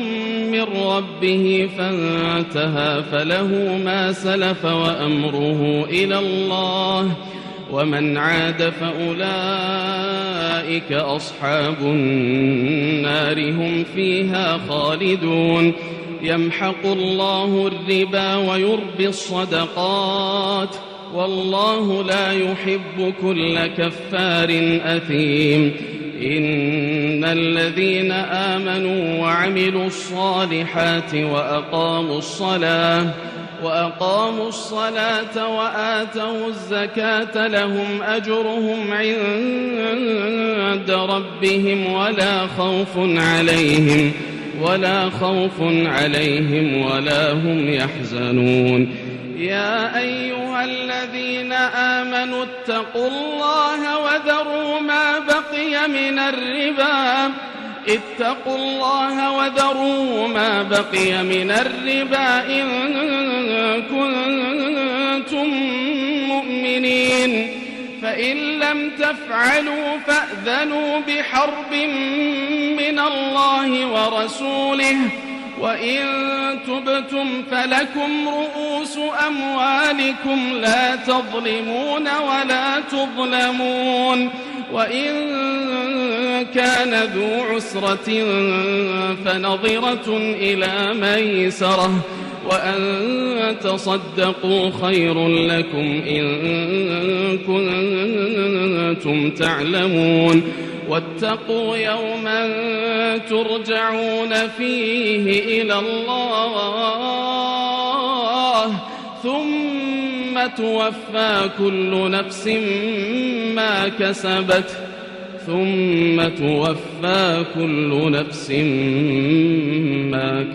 من ربه فانتهى فله ما سلف وأمره إلى الله ومن عاد فأولئك أصحاب النار هم فيها خالدون يمحق الله الربا ويربي الصدقات والله لا يحب كل كفار أثيم إن الذين آمنوا وعملوا الصالحات وأقاموا الصلاة وآتوا الزكاة لهم أجرهم عند ربهم ولا خوف عليهم ولا هم يحزنون. يا أيها الذين آمنوا اتقوا الله وذروا ما بقي من الربا إن كنتم مؤمنين، فإن لم تفعلوا فأذنوا بحرب من الله ورسوله، وإن تبتم فلكم رؤوس أموالكم لا تظلمون ولا تظلمون. وإن كان ذو عسرة فنظرة إلى ميسرة، وأن تصدقوا خير لكم إن كنتم تعلمون. واتقوا يوما ترجعون فيه إلى الله ثم توفى كل نفس ما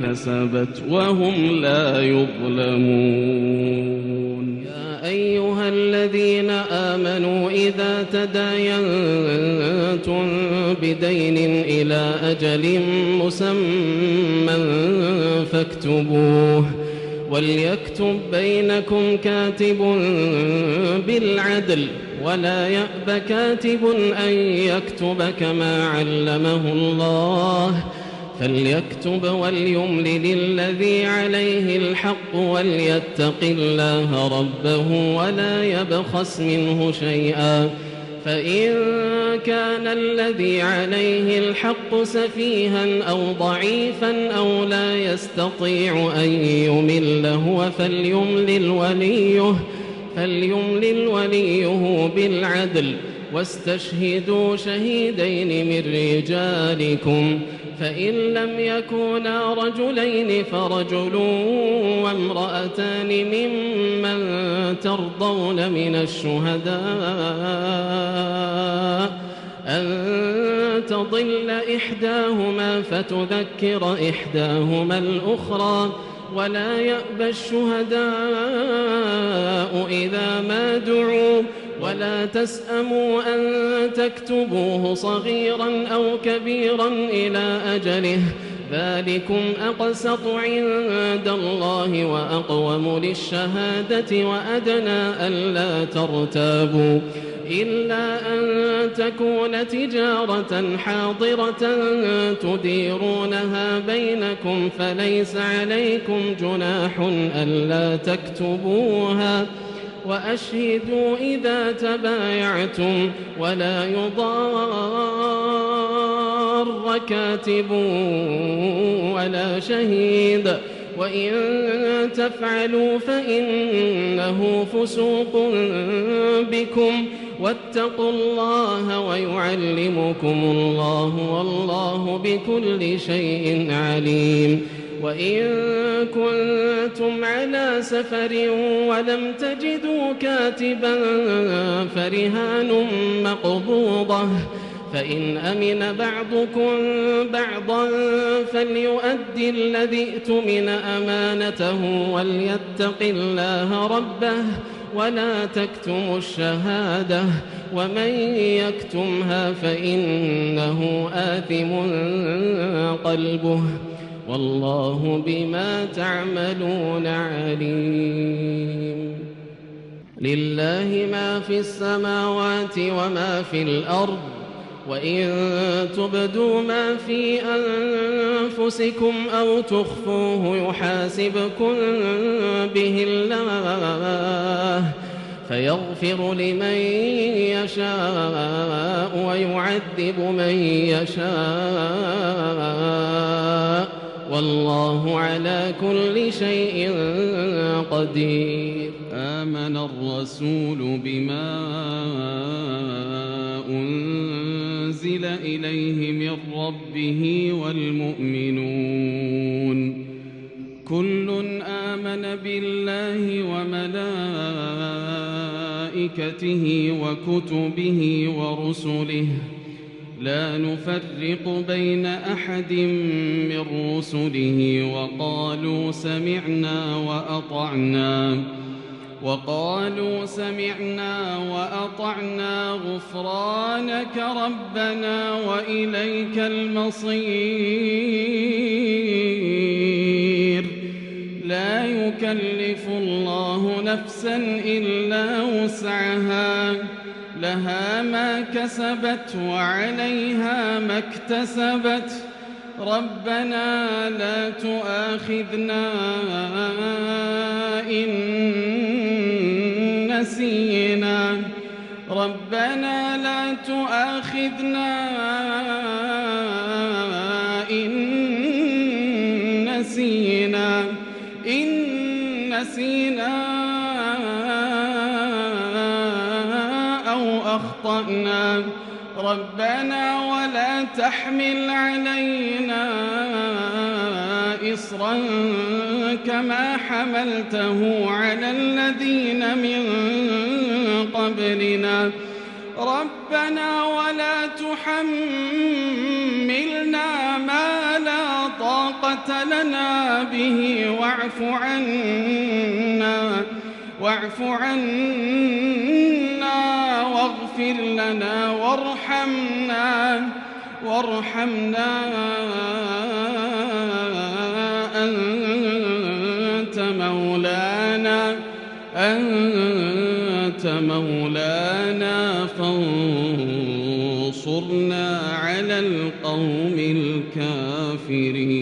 كسبت وهم لا يظلمون. يا أيها الذين آمنوا إذا تداينتم بدين إلى أجل مسمى فاكتبوه، وليكتب بينكم كاتب بالعدل، ولا يأب كاتب أن يكتب كما علمه الله، فليكتب وليملل الذي عليه الحق وليتق الله ربه ولا يبخس منه شيئا، فإن كان الذي عليه الحق سفيها أو ضعيفا أو لا يستطيع أن يمل هو فليملل وليه بالعدل، واستشهدوا شهيدين من رجالكم، فإن لم يكونا رجلين فرجل وامرأتان ممن ترضون من الشهداء أن تضل إحداهما فتذكر إحداهما الأخرى، ولا يأبى الشهداء إذا ما دعوا، ولا تسأموا أن تكتبوه صغيرا أو كبيرا إلى أجله، ذلكم أقسط عند الله وأقوم للشهادة وأدنى ألا ترتابوا، إلا أن تكون تجارة حاضرة تديرونها بينكم فليس عليكم جناح ألا تكتبوها، وأشهدوا إذا تبايعتم، ولا يضار كاتب ولا شهيد، وإن تفعلوا فإنه فسوق بكم، واتقوا الله ويعلمكم الله والله بكل شيء عليم. وإن كنتم على سفر ولم تجدوا كاتبا فرهان مقبوضة، فإن أمن بعضكم بعضا فليؤدي الذي اؤتمن أمانته وليتق الله ربه ولا تكتموا الشهادة، ومن يكتمها فإنه آثم قلبه، والله بما تعملون عليم. لله ما في السماوات وما في الأرض، وإن تبدوا ما في أنفسكم أو تخفوه يحاسبكم به الله، فيغفر لمن يشاء ويعذب من يشاء، والله على كل شيء قدير. آمن الرسول بما أنزل إليه من ربه والمؤمنون كل آمن بالله وملائكته وكتبه ورسله لا نفرق بين أحد من رسله وقالوا سمعنا وأطعنا غفرانك ربنا وإليك المصير لا يكلف الله نفسا إلا وسعها لها ما كسبت وعليها ما اكتسبت ربنا لا تؤاخذنا إن نسينا ربنا لا تؤاخذنا إن نسينا أو أخطأنا ربنا ولا تحمل علينا إصرا كما حملته على الذين من قبلنا ربنا ولا تحملنا ما لا طاقة لنا به واعف عنا واغفر لنا وارحمنا أنت مولانا فانصرنا على القوم الكافرين.